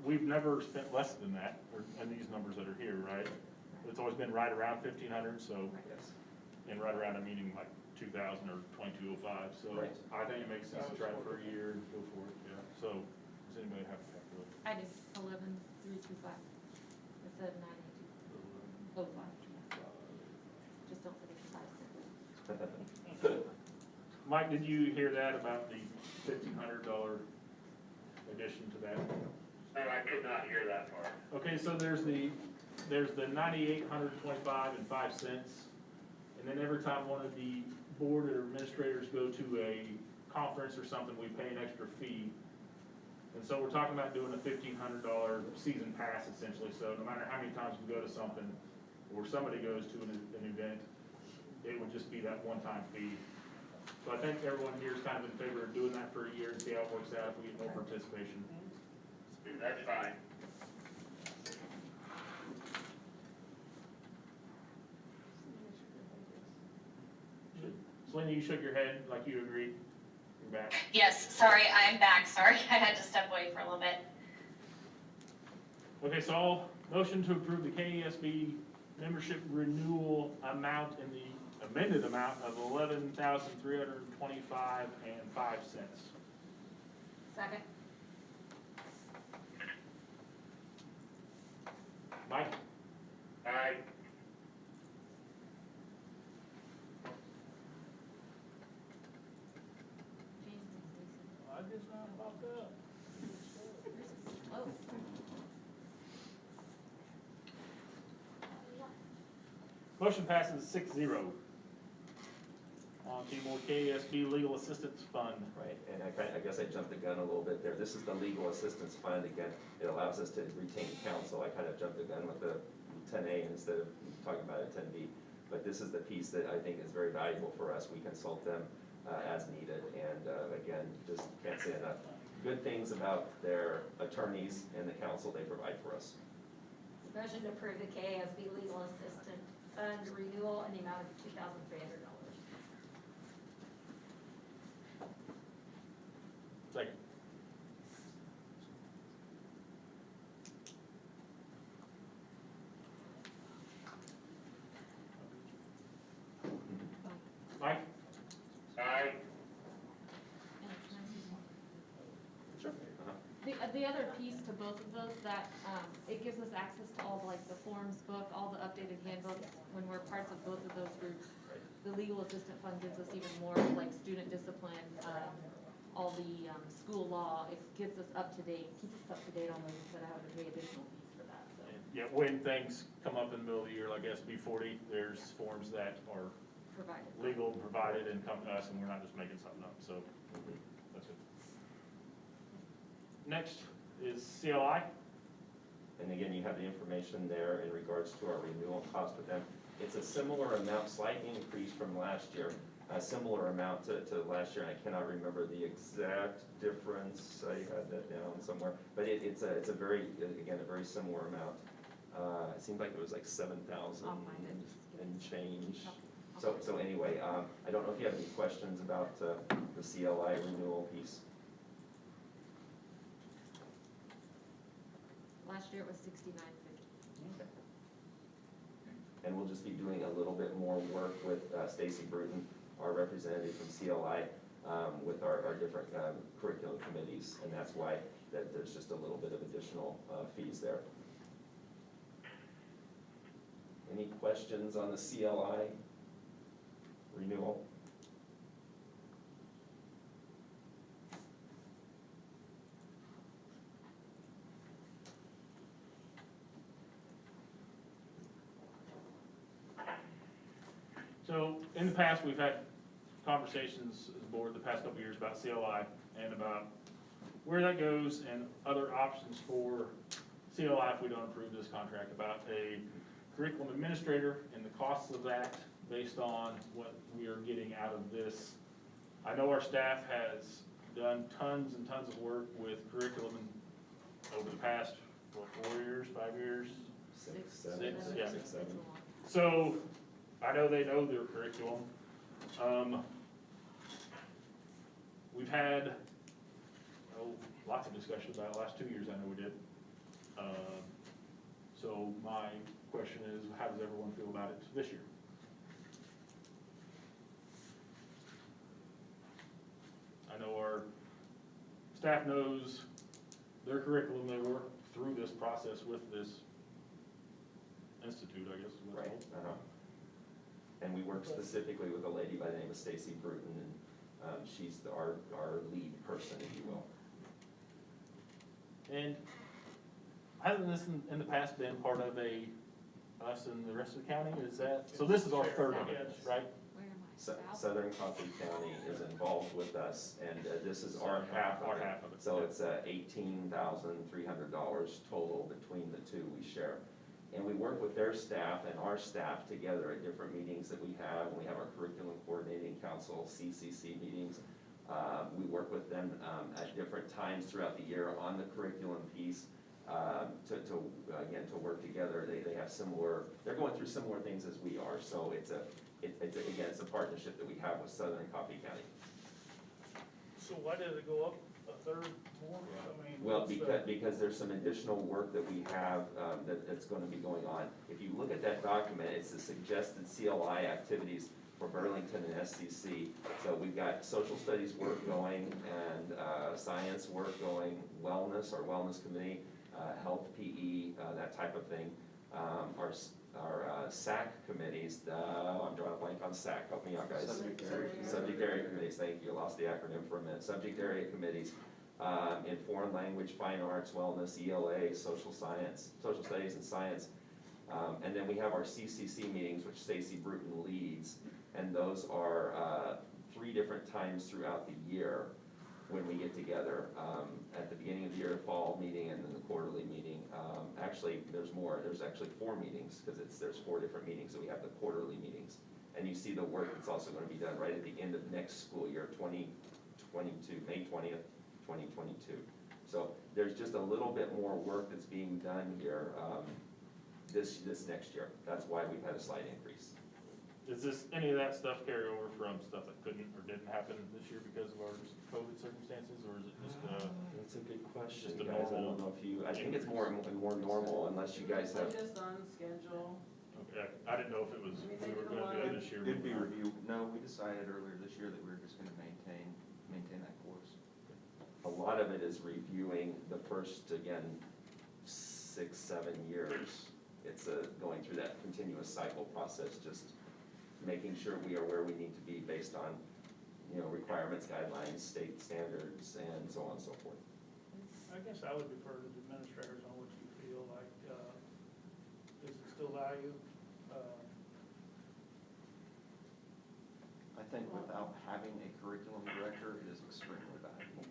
we've never spent less than that, in these numbers that are here, right? It's always been right around 1,500, so, Yes. and right around a meeting like 2,000 or 2,205, so Right. I think it makes sense to try it for a year and go for it, yeah. So, does anybody have to calculate? I did 11,325 instead of 9,805. Just don't forget the 5 cents. Mike, did you hear that about the $1,500 addition to that? No, I could not hear that part. Okay, so there's the $9,825.05, and then every time one of the board or administrators go to a conference or something, we pay an extra fee. And so we're talking about doing a $1,500 season pass essentially, so no matter how many times we go to something, or somebody goes to an event, it would just be that one-time fee. So I think everyone here is kind of in favor of doing that for a year and see how it works out if we get more participation. That's fine. Selena, you shook your head like you agreed. You're back. Yes, sorry, I'm back. Sorry, I had to step away for a little bit. Okay, so I'll motion to approve the KESB membership renewal amount in the amended amount of $11,325.05. Second. Mike? Aye. James and Stacy. I just now popped up. Oh. Motion passes 6-0. On to more KESB Legal Assistance Fund. Right, and I guess I jumped the gun a little bit there. This is the legal assistance fund. Again, it allows us to retain counsel. I kind of jumped the gun with the 10A instead of talking about a 10B. but this is the piece that I think is very valuable for us. We consult them as needed, and again, just can't say enough good things about their attorneys and the counsel they provide for us. Motion to approve the KASB legal assistant fund renewal in the amount of $2,300. Second. Mike? Aye. Sure. The other piece to both of those, that, it gives us access to all like the forms book, all the updated handbooks, when we're parts of both of those groups. The legal assistant fund gives us even more like student discipline, all the, school law, it gets us up to date, keeps us up to date on those instead of having to pay additional fees for that, so. Yeah, when things come up in the middle of the year, like SB 40, there's forms that are Provided. legal and provided and come to us, and we're not just making something up, so that's it. Next is CLI. And again, you have the information there in regards to our renewal cost with them. It's a similar amount, slight increase from last year, a similar amount to last year, and I cannot remember the exact difference. I had that down somewhere, but it's a very, again, a very similar amount. It seemed like it was like 7,000 I'll find it. and change. So anyway, I don't know if you have any questions about the CLI renewal piece. Last year it was $69.50. And we'll just be doing a little bit more work with Stacy Bruton, our representative from CLI, with our different curriculum committees, and that's why there's just a little bit of additional fees there. Any questions on the CLI renewal? So in the past, we've had conversations as a board the past couple of years about CLI and about where that goes and other options for CLI if we don't approve this contract, about a curriculum administrator and the costs of that based on what we are getting out of this. I know our staff has done tons and tons of work with curriculum over the past, what, 4 years, 5 years? Six, Yeah. 6, 7. So, I know they know their curriculum. We've had, lots of discussion about it the last 2 years, I know we did. So my question is, how does everyone feel about it this year? I know our staff knows their curriculum, they work through this process with this institute, I guess. Is what it's Right. called. And we work specifically with a lady by the name of Stacy Bruton, and she's our lead person, if you will. And hasn't this in the past been part of us and the rest of the county? Is that, so this is our third of it, right? Where am I? South? Southern Coffee County is involved with us, and this is our half of Our it. half of it. So it's $18,300 total between the two we share. And we work with their staff and our staff together at different meetings that we have. We have our Curriculum Coordinating Council, CCC meetings. We work with them at different times throughout the year on the curriculum piece to work together. They have similar, they're going through similar things as we are. So it's a partnership that we have with Southern Coffee County. So why did it go up a third more? I mean, Well, what's the- because there's some additional work that we have that's going to be going on. If you look at that document, it's the suggested CLI activities for Burlington and SCC. So we've got social studies work going and science work going, wellness, our wellness committee, health, PE, that type of thing. Our SAC committees, I'm drawing a blank on SAC, help me out, guys. Subject area committees, thank you, I lost the acronym for a minute. Subject area committees, in foreign language, fine arts, wellness, ELA, social studies and science. And then we have our CCC meetings, which Stacy Bruton leads, and those are 3 different times throughout the year when we get together. At the beginning of the year, fall meeting, and then the quarterly meeting. Actually, there's more, there's actually 4 meetings, because there's 4 different meetings, so we have the quarterly meetings. And you see the work that's also gonna be done right at the end of next school year, 2022, May 20th, 2022. So there's just a little bit more work that's being done here this next year. That's why we've had a slight increase. Is this, any of that stuff carry over from stuff that couldn't or didn't happen this year because of our COVID circumstances, or is it just, That's a good question, just a guys. I normal? don't know if you, I think it's more normal, unless you guys have. Just on schedule. Okay, I didn't know if it was, I mean, we they were did a gonna do lot it of- this year. It'd be review, no, we decided earlier this year that we were just gonna maintain that course. A lot of it is reviewing the first, again, 6, 7 years. It's going through that continuous cycle process, just making sure we are where we need to be based on, requirements, guidelines, state standards, and so on and so forth. I guess I would defer to the administrators on what you feel like, is it still value? I think without having a curriculum director, it is extremely valuable.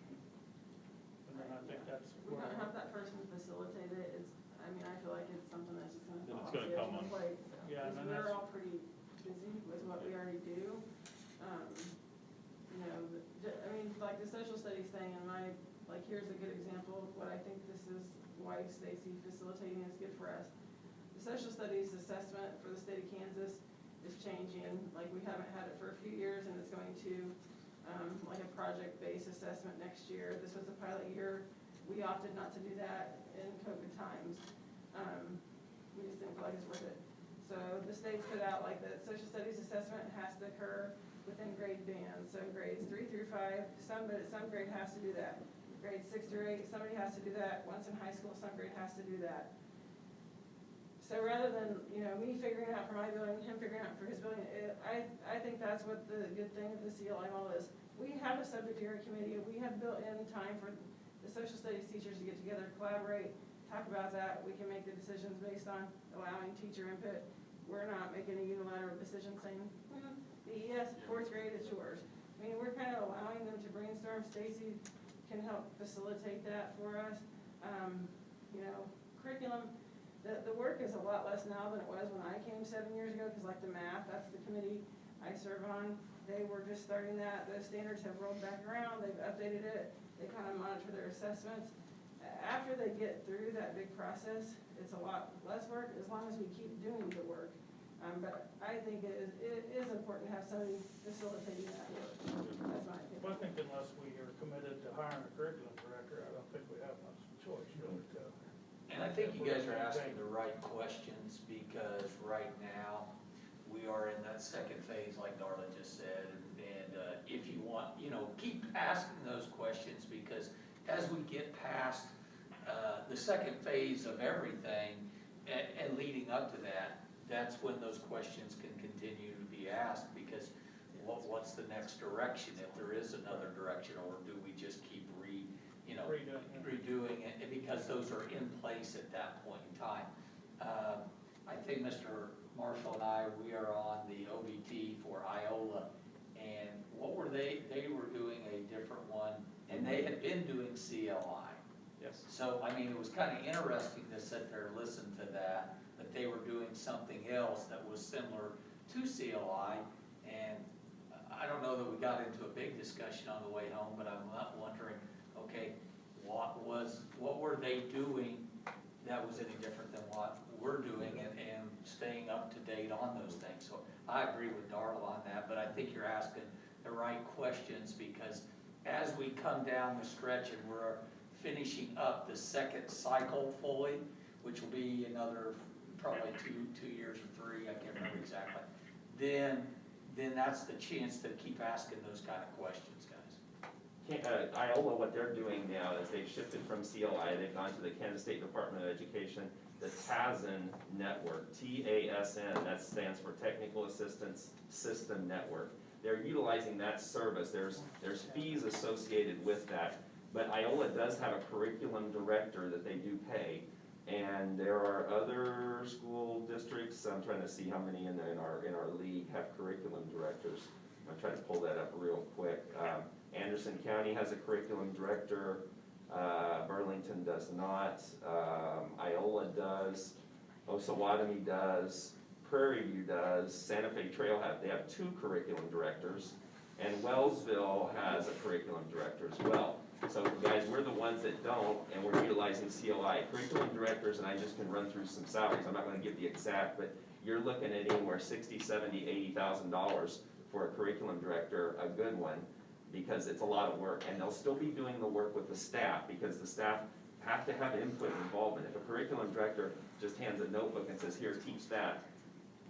And then I think that's We where. don't have that person facilitate it, I feel like it's something that's just gonna Then fall it's off gonna the come edge of on. the plate. Yeah, and then Because we're that's, all pretty busy with what we already do. Like the social studies thing, and here's a good example of what I think this is, why Stacy facilitating is good for us. The social studies assessment for the state of Kansas is changing, we haven't had it for a few years, and it's going to, a project-based assessment next year. This was a pilot year, we opted not to do that in COVID times. We just didn't feel like it's worth it. So the state's put out the social studies assessment has to occur within grade bands, so grades 3 through 5, some grade has to do that. Grades 6 through 8, somebody has to do that. Once in high school, some grade has to do that. So rather than, me figuring it out for my building, him figuring it out for his building, I think that's what the good thing of the CLI model is. We have a subject area committee, we have built in time for the social studies teachers to get together, collaborate, talk about that. We can make the decisions based on allowing teacher input. We're not making a unilateral decision saying, yes, 4th grade is yours. We're kind of allowing them to brainstorm. Stacy can help facilitate that for us. Curriculum, the work is a lot less now than it was when I came 7 years ago, because the math, that's the committee I serve on. They were just starting that. Those standards have rolled back around. They've updated it. They kind of monitor their assessments. After they get through that big process, it's a lot less work as long as we keep doing the work. But I think it is important to have somebody facilitating that work. That's my opinion. well, I think unless we are committed to hiring a curriculum director, I don't think we have much choice really to. And I think you guys are asking the right questions, because right now, we are in that second phase, like Darla just said, and if you want, keep asking those questions, because as we get past the second phase of everything, and leading up to that, that's when those questions can continue to be asked, because what's the next direction, if there is another direction, or do we just keep redoing it, because those are in place at that point in time. I think Mr. Marshall and I, we are on the OBT for Iola, and what were they were doing a different one, and they had been doing CLI. Yes. So, it was kind of interesting to sit there and listen to that, but they were doing something else that was similar to CLI, and I don't know that we got into a big discussion on the way home, but I'm not wondering, okay, what were they doing that was any different than what we're doing, and staying up to date on those things. So I agree with Darla on that, but I think you're asking the right questions, because as we come down the stretch and we're finishing up the second cycle fully, which will be another probably two years or 3, I can't remember exactly, then that's the chance to keep asking those kind of questions, guys. Iola, what they're doing now is they've shifted from CLI, they've gone to the Kansas State Department of Education, the TASN network, TASN, that stands for Technical Assistance System Network. They're utilizing that service, there's fees associated with that, but Iola does have a curriculum director that they do pay, and there are other school districts, I'm trying to see how many in our league have curriculum directors. I'm trying to pull that up real quick. Anderson County has a curriculum director, Burlington Burlington does not, Iola does, Osawatomie does, Prairie View does, Santa Fe Trail they have 2 curriculum directors, and Wellsville has a curriculum director as well. So guys, we're the ones that don't, and we're utilizing CLI. Curriculum directors, and I just can run through some salaries, I'm not gonna give the exact, but you're looking at anywhere $60, $70, $80,000 for a curriculum director, a good one, because it's a lot of work, and they'll still be doing the work with the staff, because the staff have to have input and involvement. If a curriculum director just hands a notebook and says, here, teach that,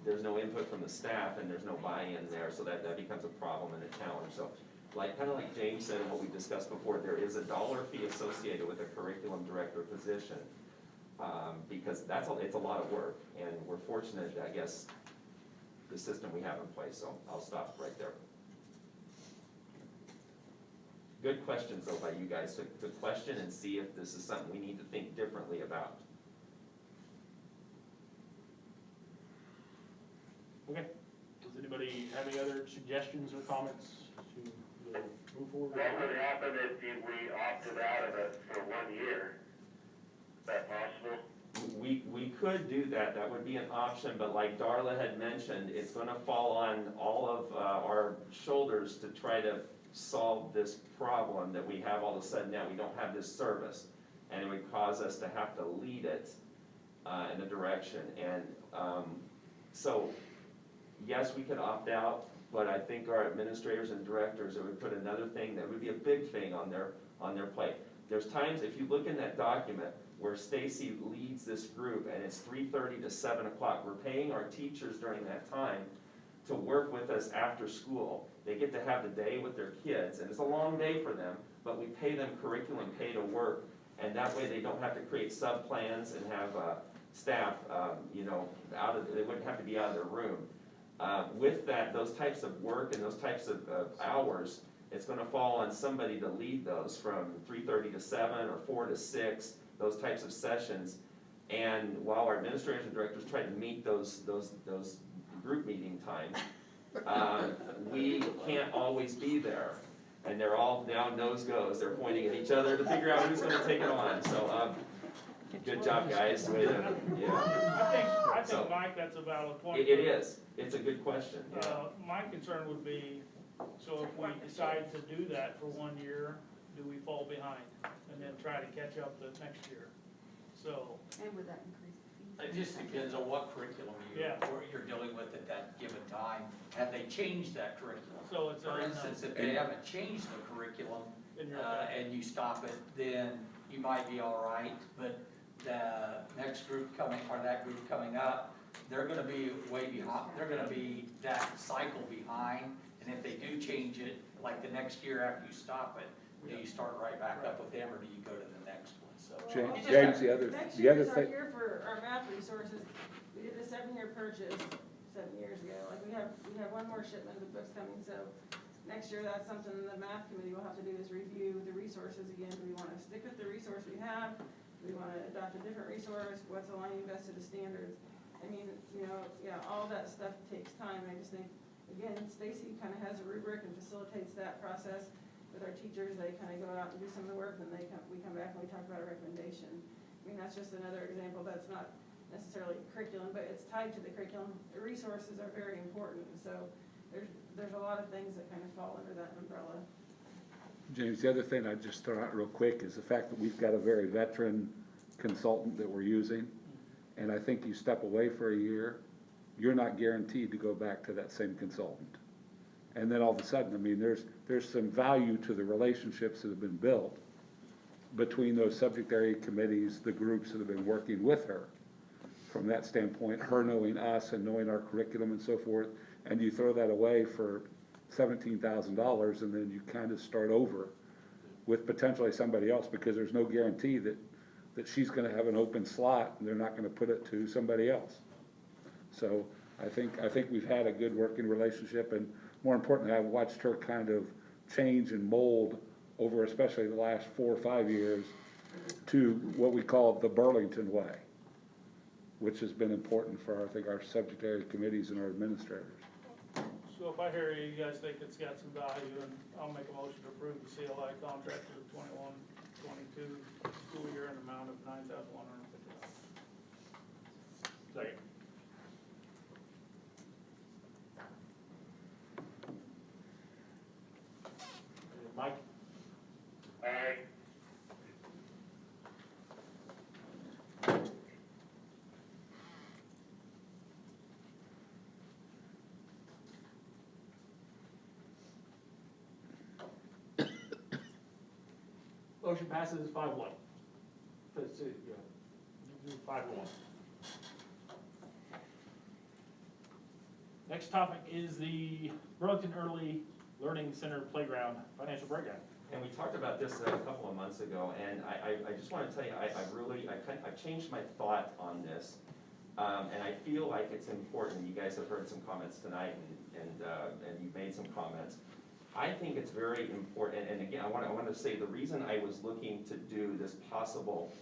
there's no input from the staff and there's no buy-in there, so that becomes a problem and a challenge. So, kind of like James said and what we discussed before, there is a dollar fee associated with a curriculum director position, because it's a lot of work, and we're fortunate, I guess, the system we have in place, so I'll stop right there. Good questions though by you guys, to question and see if this is something we need to think differently about. Okay, does anybody have any other suggestions or comments to move forward? What would happen if we opted out of it for 1 year? Is that possible? We could do that, that would be an option, but like Darla had mentioned, it's gonna fall on all of our shoulders to try to solve this problem that we have all of a sudden now. We don't have this service, and it would cause us to have to lead it in a direction. And so, yes, we could opt out, but I think our administrators and directors, it would put another thing, that would be a big thing on their plate. There's times, if you look in that document, where Stacy leads this group, and it's 3:30 to 7 o'clock. We're paying our teachers during that time to work with us after school. They get to have the day with their kids, and it's a long day for them, but we pay them curriculum pay to work, and that way they don't have to create sub-plans and have staff, they wouldn't have to be out of their room. With that, those types of work and those types of hours, it's gonna fall on somebody to lead those from 3:30 to 7 or 4 to 6, those types of sessions. And while our administrators and directors try to meet those group meeting times, we can't always be there. And they're all now nose goes, they're pointing at each other to figure out who's gonna take it on, so, good job, guys, way to, yeah. I think, Mike, that's a valid point. It is, it's a good question, yeah. My concern would be, so if we decide to do that for 1 year, do we fall behind? And then try to catch up the next year? So, And would that increase the fees? It just depends on what curriculum you're dealing with at that given time. Have they changed that curriculum? so it's For instance, if they haven't changed the curriculum, in your, and you stop it, then you might be all right, but the next group coming, or that group coming up, they're gonna be way behind, they're gonna be that cycle behind, and if they do change it, like the next year after you stop it, do you start right back up with them, or do you go to the next one, so. James, Next the year other is our thing, year for our math resources. We did a 7-year purchase 7 years ago. Like, we have one more shipment of books coming, so next year, that's something the math committee will have to do, is review the resources again. Do we wanna stick with the resource we have? Do we wanna adopt a different resource? What's aligning best to the standards? I mean, all that stuff takes time. I just think, again, Stacy kinda has a rubric and facilitates that process with our teachers. They kinda go out and do some of the work, and we come back and we talk about a recommendation. I mean, that's just another example that's not necessarily curriculum, but it's tied to the curriculum. The resources are very important, so there's a lot of things that kind of fall under that umbrella. James, the other thing I'd just throw out real quick is the fact that we've got a very veteran consultant that we're using. And I think you step away for a year, you're not guaranteed to go back to that same consultant. And then all of a sudden, I mean, there's some value to the relationships that have been built between those subject area committees, the groups that have been working with her. From that standpoint, her knowing us and knowing our curriculum and so forth, and you throw that away for $17,000, and then you kind of start over with potentially somebody else, because there's no guarantee that she's gonna have an open slot, and they're not gonna put it to somebody else. So I think we've had a good working relationship, and more importantly, I've watched her kind of change and mold over especially the last 4 or 5 years to what we call the Burlington way, which has been important for, I think, our subject area committees and our administrators. so if I hear you, you guys think it's got some value, and I'll make a motion to approve the CLI contract for the 21-22 school year and motion passes 5-1. That's it, yeah. 5-1. Next topic is the Burlington Early Learning Center Playground financial breakdown. And we talked about this a couple of months ago, and I just want to tell you, I've changed my thought on this. And I feel like it's important. You guys have heard some comments tonight, and you've made some comments. I think it's very important, and again, I want to say the reason I was looking to do this possible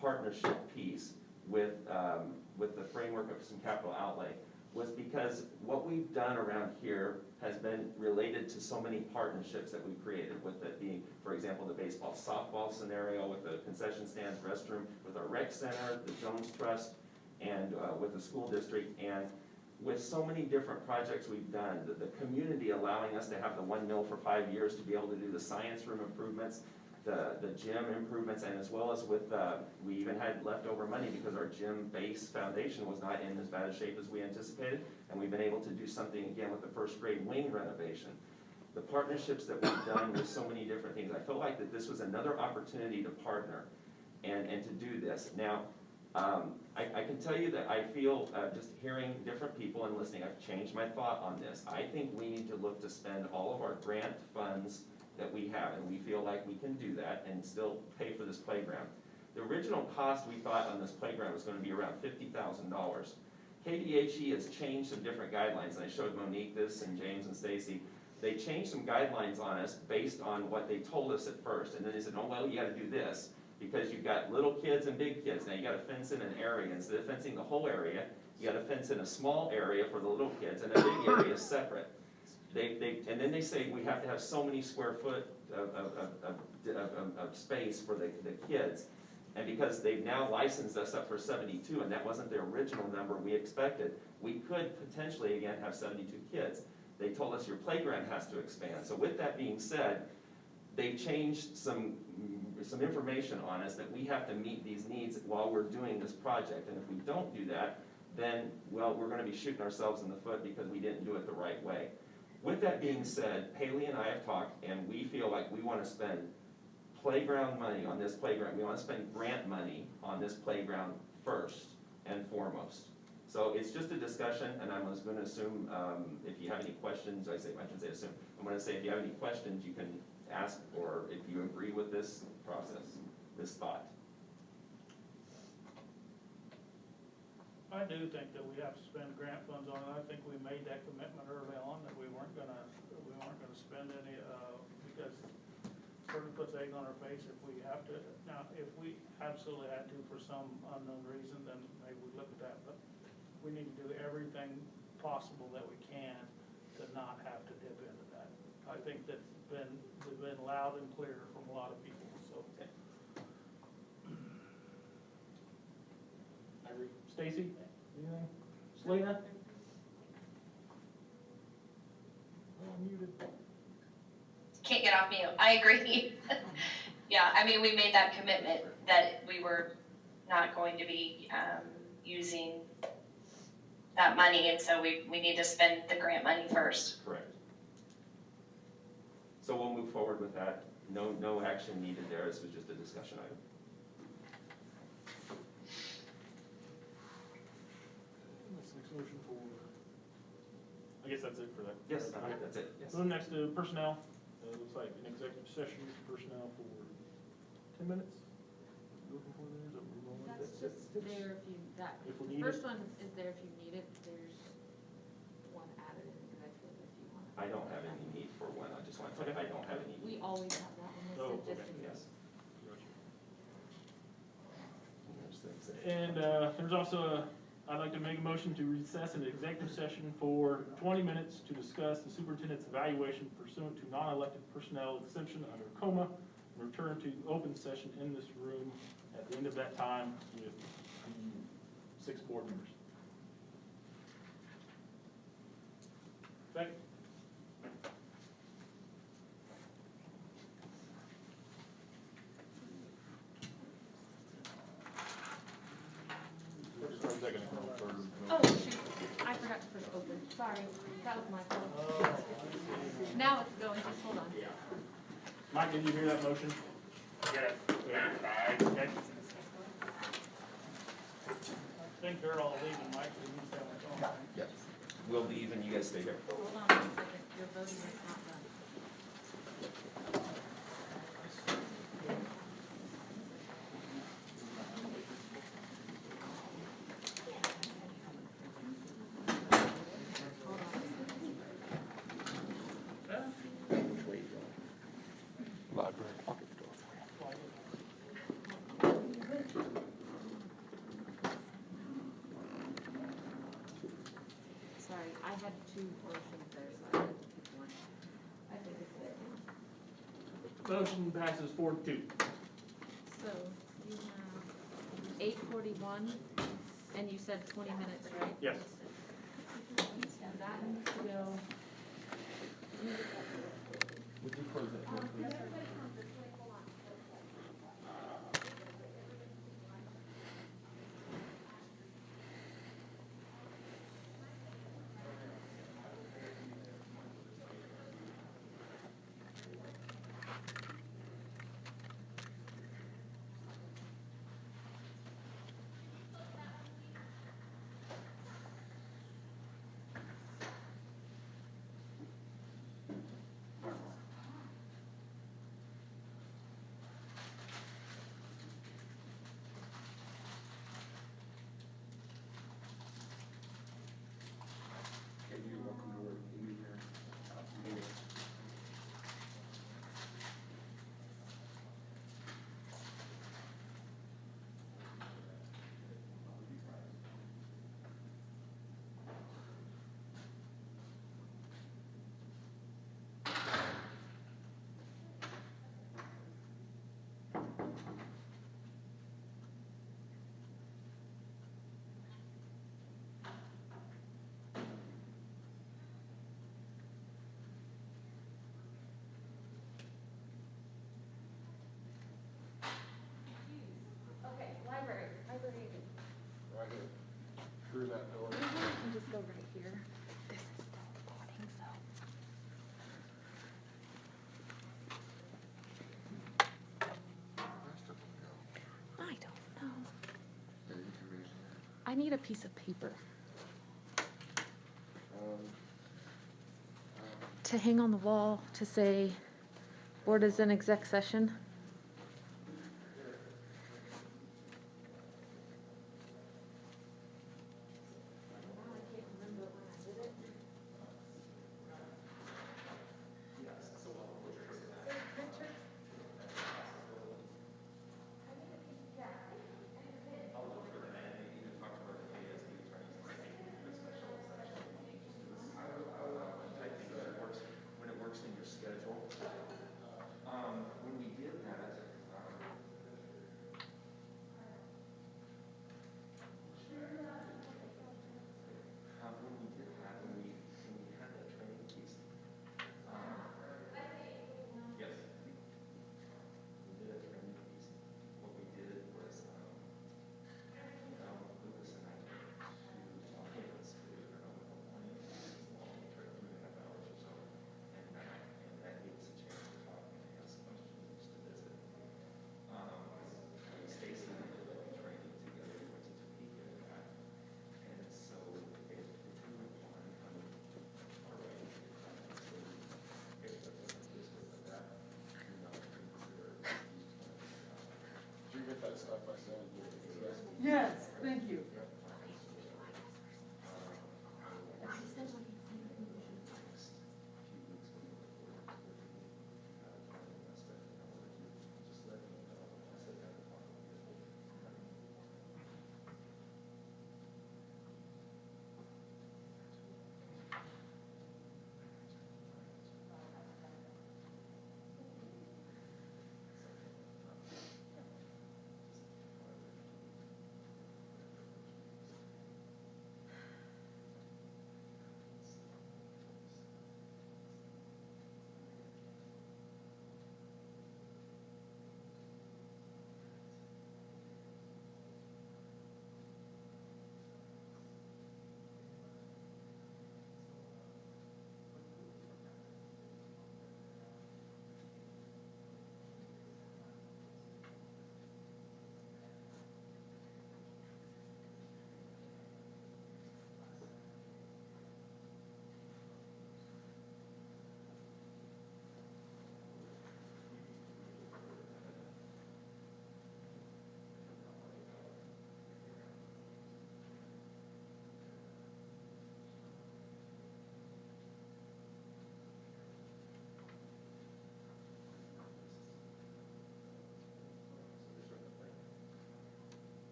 partnership piece with the framework of some capital outlay was because what we've done around here has been related to so many partnerships that we've created, with it being, for example, the baseball softball scenario, with the concession stands, restroom, with our rec center, the Jones Trust, and with the school district, and with so many different projects we've done, the community allowing us to have the 1 mil for 5 years to be able to do the science room improvements, the gym improvements, and as well as with, we even had leftover money because our gym base foundation was not in as bad a shape as we anticipated, and we've been able to do something again with the first grade wing renovation. The partnerships that we've done with so many different things, I felt like that this was another opportunity to partner and to do this. Now, I can tell you that I feel, just hearing different people and listening, I've changed my thought on this. I think we need to look to spend all of our grant funds that we have, and we feel like we can do that and still pay for this playground. The original cost we thought on this playground was going to be around $50,000. KDHE has changed some different guidelines, and I showed Monique this, and James and Stacy. They changed some guidelines on us based on what they told us at first, and then they said, oh, well, you got to do this, because you've got little kids and big kids. Now you got to fence in an area. Instead of fencing the whole area, you got to fence in a small area for the little kids, and a big area is separate. And then they say we have to have so many square foot of space for the kids. And because they've now licensed us up for 72, and that wasn't the original number we expected, we could potentially, again, have 72 kids. They told us your playground has to expand. So with that being said, they've changed some information on us that we have to meet these needs while we're doing this project. And if we don't do that, then, well, we're going to be shooting ourselves in the foot because we didn't do it the right way. With that being said, Haley and I have talked, and we feel like we want to spend playground money on this playground. We want to spend grant money on this playground first and foremost. So it's just a discussion, and I was going to assume if you have any questions, I shouldn't say assume. I'm going to say if you have any questions, you can ask, or if you agree with this process, this thought. I do think that we have to spend grant funds on it. I think we made that commitment early on that we weren't gonna spend any, because sort of puts egg on our face if we have to. Now, if we absolutely had to for some unknown reason, then maybe we'd look at that, but we need to do everything possible that we can to not have to dip into that. I think that's been loud and clear from a lot of people, so. I agree. Stacy, anything? Selena? Oh, muted. Can't get off mute. I agree. Yeah, I mean, we made that commitment that we were not going to be using that money, and so we need to spend the grant money first. Correct. So we'll move forward with that. No action needed there. This was just a discussion item. Next motion for, I guess that's it for that. Yes, that's it. Yes. So next to personnel, it looks like an executive session for personnel for 10 minutes. Looking for there, is that what we're going with? That's just there if you, If we the need first it. one is there if you need it, there's one added in executive if you want it. I don't have any need for one. I just want to tell you, I don't have any need. We always have that one Oh, listed just okay, in yes. case. And there's also I'd like to make a motion to recess an executive session for 20 minutes to discuss the superintendent's evaluation pursuant to non-elected personnel exemption under COMA, and return to open session in this room at the end of that time with the 6 board members. Second. Oh, shoot, I forgot to push open, sorry, that was my fault. Now it's going, just hold on. Mike, did you hear that motion? Yeah, 5. Okay. I think they're all leaving, Mike, so you tell them. All right. Yes. We'll leave and you guys stay here. Hold on one second, your voting is not done. Library, I'll get the door for you. Sorry, I had two motions there, so I had to pick one. I think it's it. Motion passes 4-2. So, you have 8:41, and you said 20 minutes, right? Yes. And that needs to go. Would you close that door, please? Okay, you're welcome to work. You need your, Okay, library. Right here, through that door. Maybe we can just go right here. This is still recording, so. I don't know. I need a piece of paper. To hang on the wall to say, board is in exec session. When it works in your schedule. When we did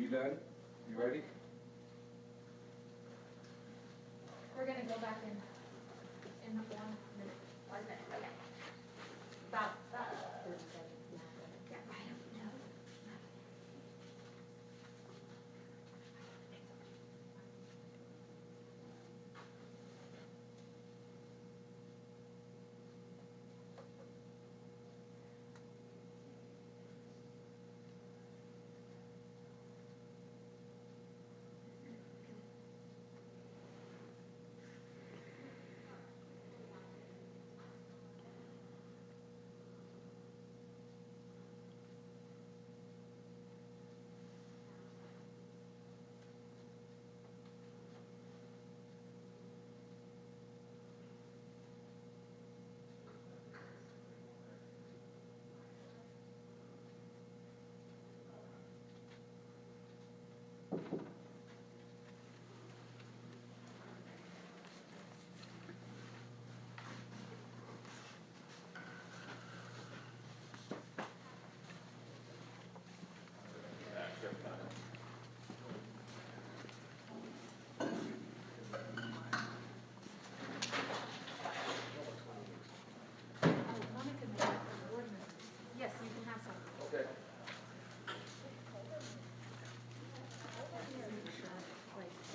You done? You ready? We're gonna go back in 1 minute, 1 minute, okay. About, 30 seconds. Yeah, I don't know. Yes, you can have some. Okay.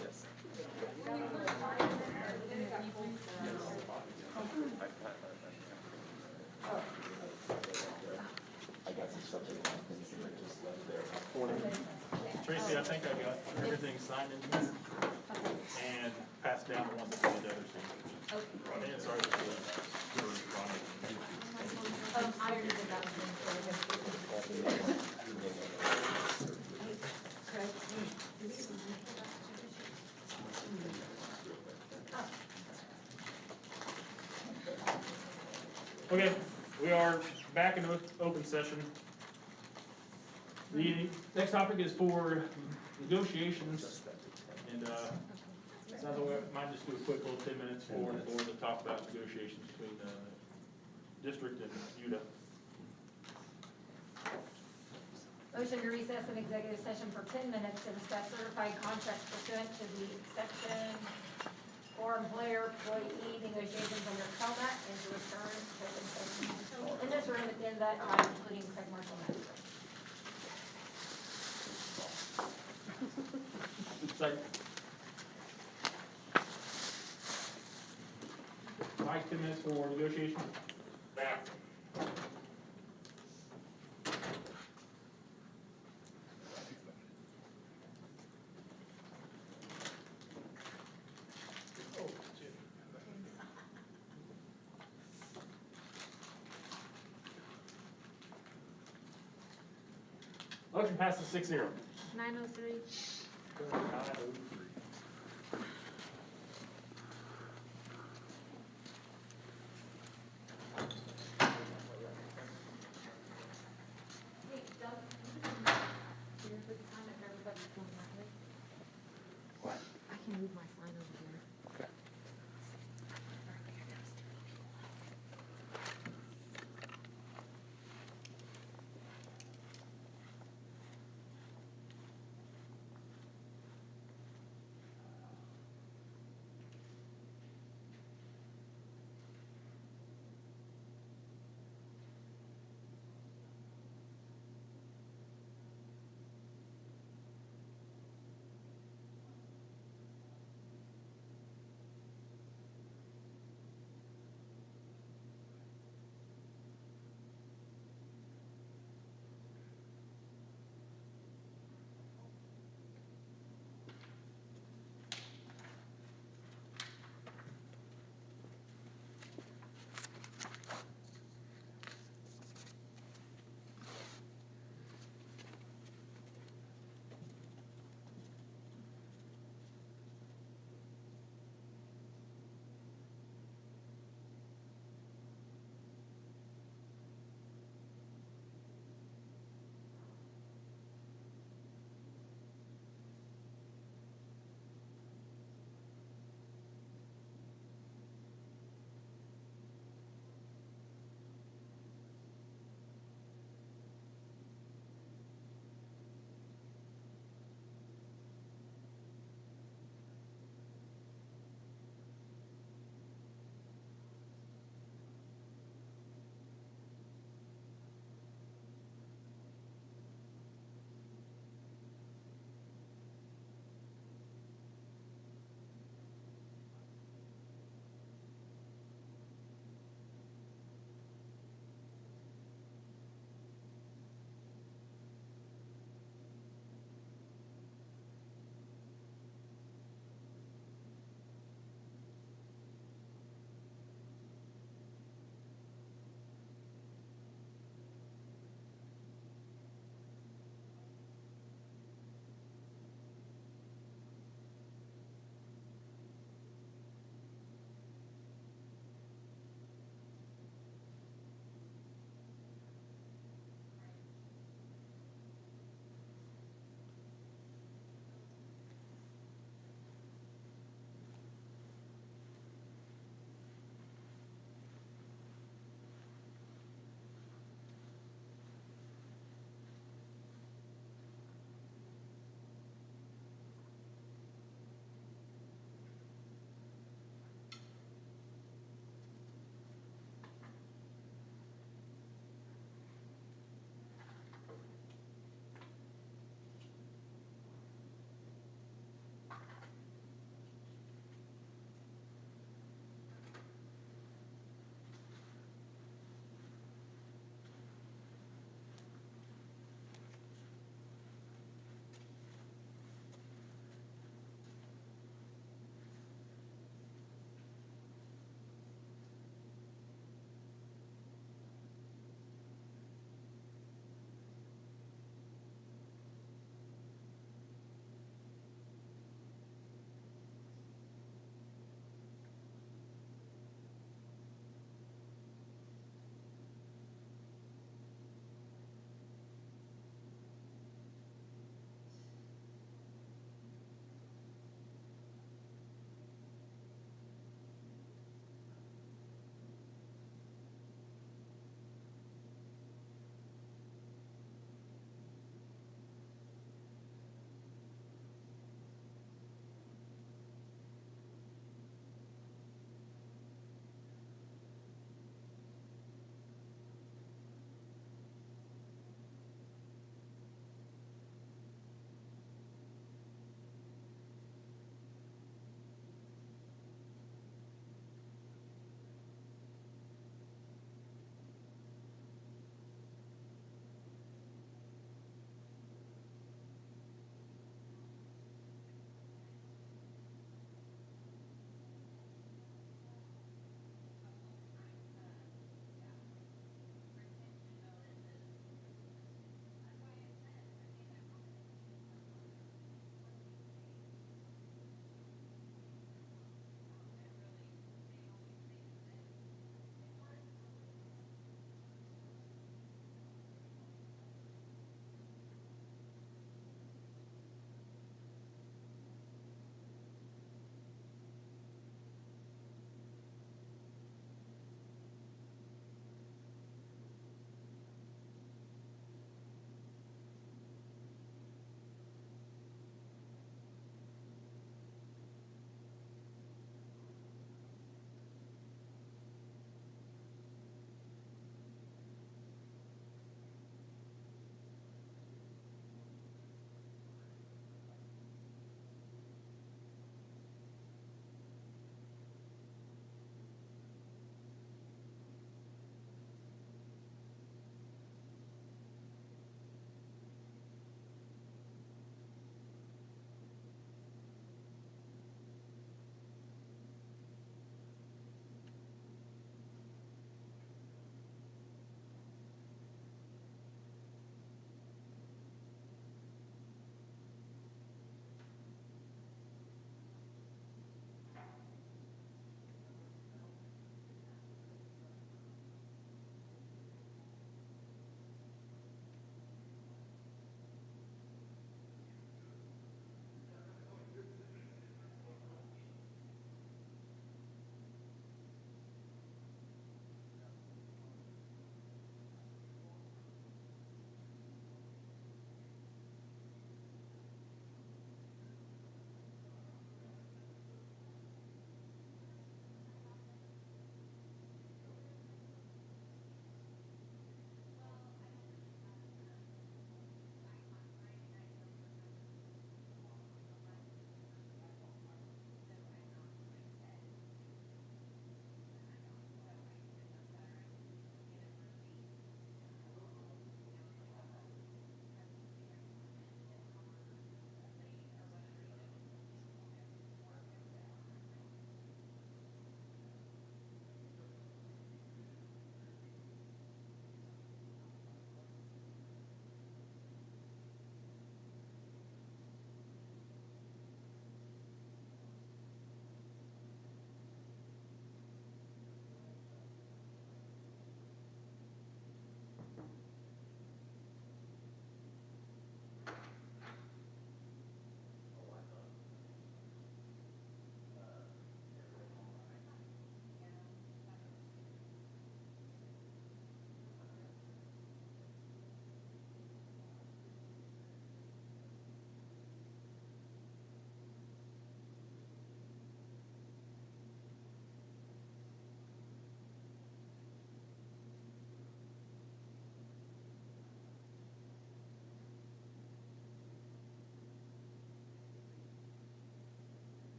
Yes. I got some stuff that I just left there. Tracy, I think I got everything signed in here and passed down the ones that need other signatures. And sorry for I already did that Okay, we are back in open session. The next topic is for negotiations, and, sounds like we might just do a quick little 10 minutes for the board to talk about negotiations between, district and UDA. Motion to recess an executive session for 10 minutes to discuss certified contracts pursuant to the section for employer-employee negotiations under COMAT and to return to open session in this room at the end of that time, including Craig Marshall manager. Second. Mike, 10 minutes for negotiation. Back. Motion passes 6-0. 9:03. Hey, Doug, can you put the time if everybody's going that way? What? I can move my sign over here. Okay.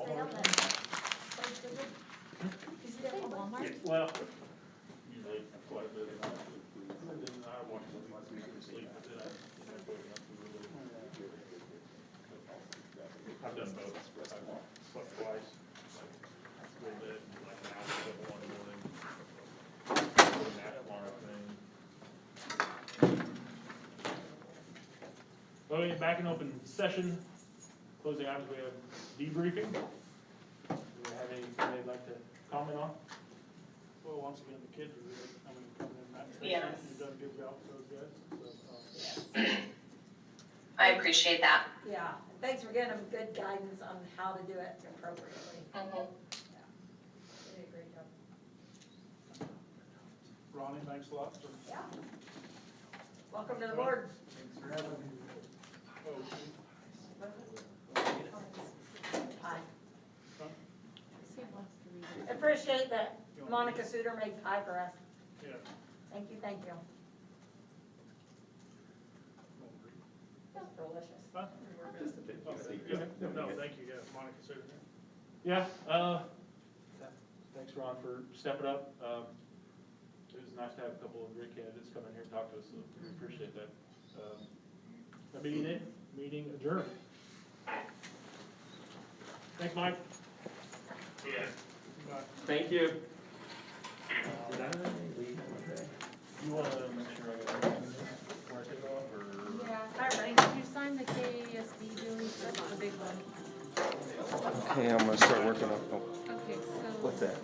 stay on that. You stay at Walmart? Yeah, well, usually quite a bit of night. And then I watch them like we can sleep, but then I end up waking up really. I've done both. I've slept twice, like a little bit, like an hour before one morning. Doing that tomorrow thing. Okay, back in open session. Closing items, we have debriefing. Do we have anything they'd like to comment on? Well, once again, the kids are really, coming in that. Yes. You've done a good job with those guys. So, I appreciate that. Yeah, and thanks for giving them good guidance on how to do it appropriately. Mhm. They did a great job. Ronnie, thanks a lot for. Yeah. Welcome to the board. Thanks for having me. Hi. Steve wants to read it. I appreciate that Monica Suter made pie for us. Yeah. Thank you, thank you. That's delicious. Huh? Just a bit. Yeah, no, thank you, yeah, Monica Suter. Yeah, thanks Ron for stepping up. It was nice to have a couple of great candidates come in here and talk to us, so we appreciate that. That being it, meeting adjourned. Thanks, Mike. Yeah. Bye. Thank you. Did I leave? Okay. You wanna make sure I got everything where I take off, or? Yeah. All right, Did you sign the KASB, Julie? That's the big one. Okay, I'm gonna start working on, Okay, so. what's that?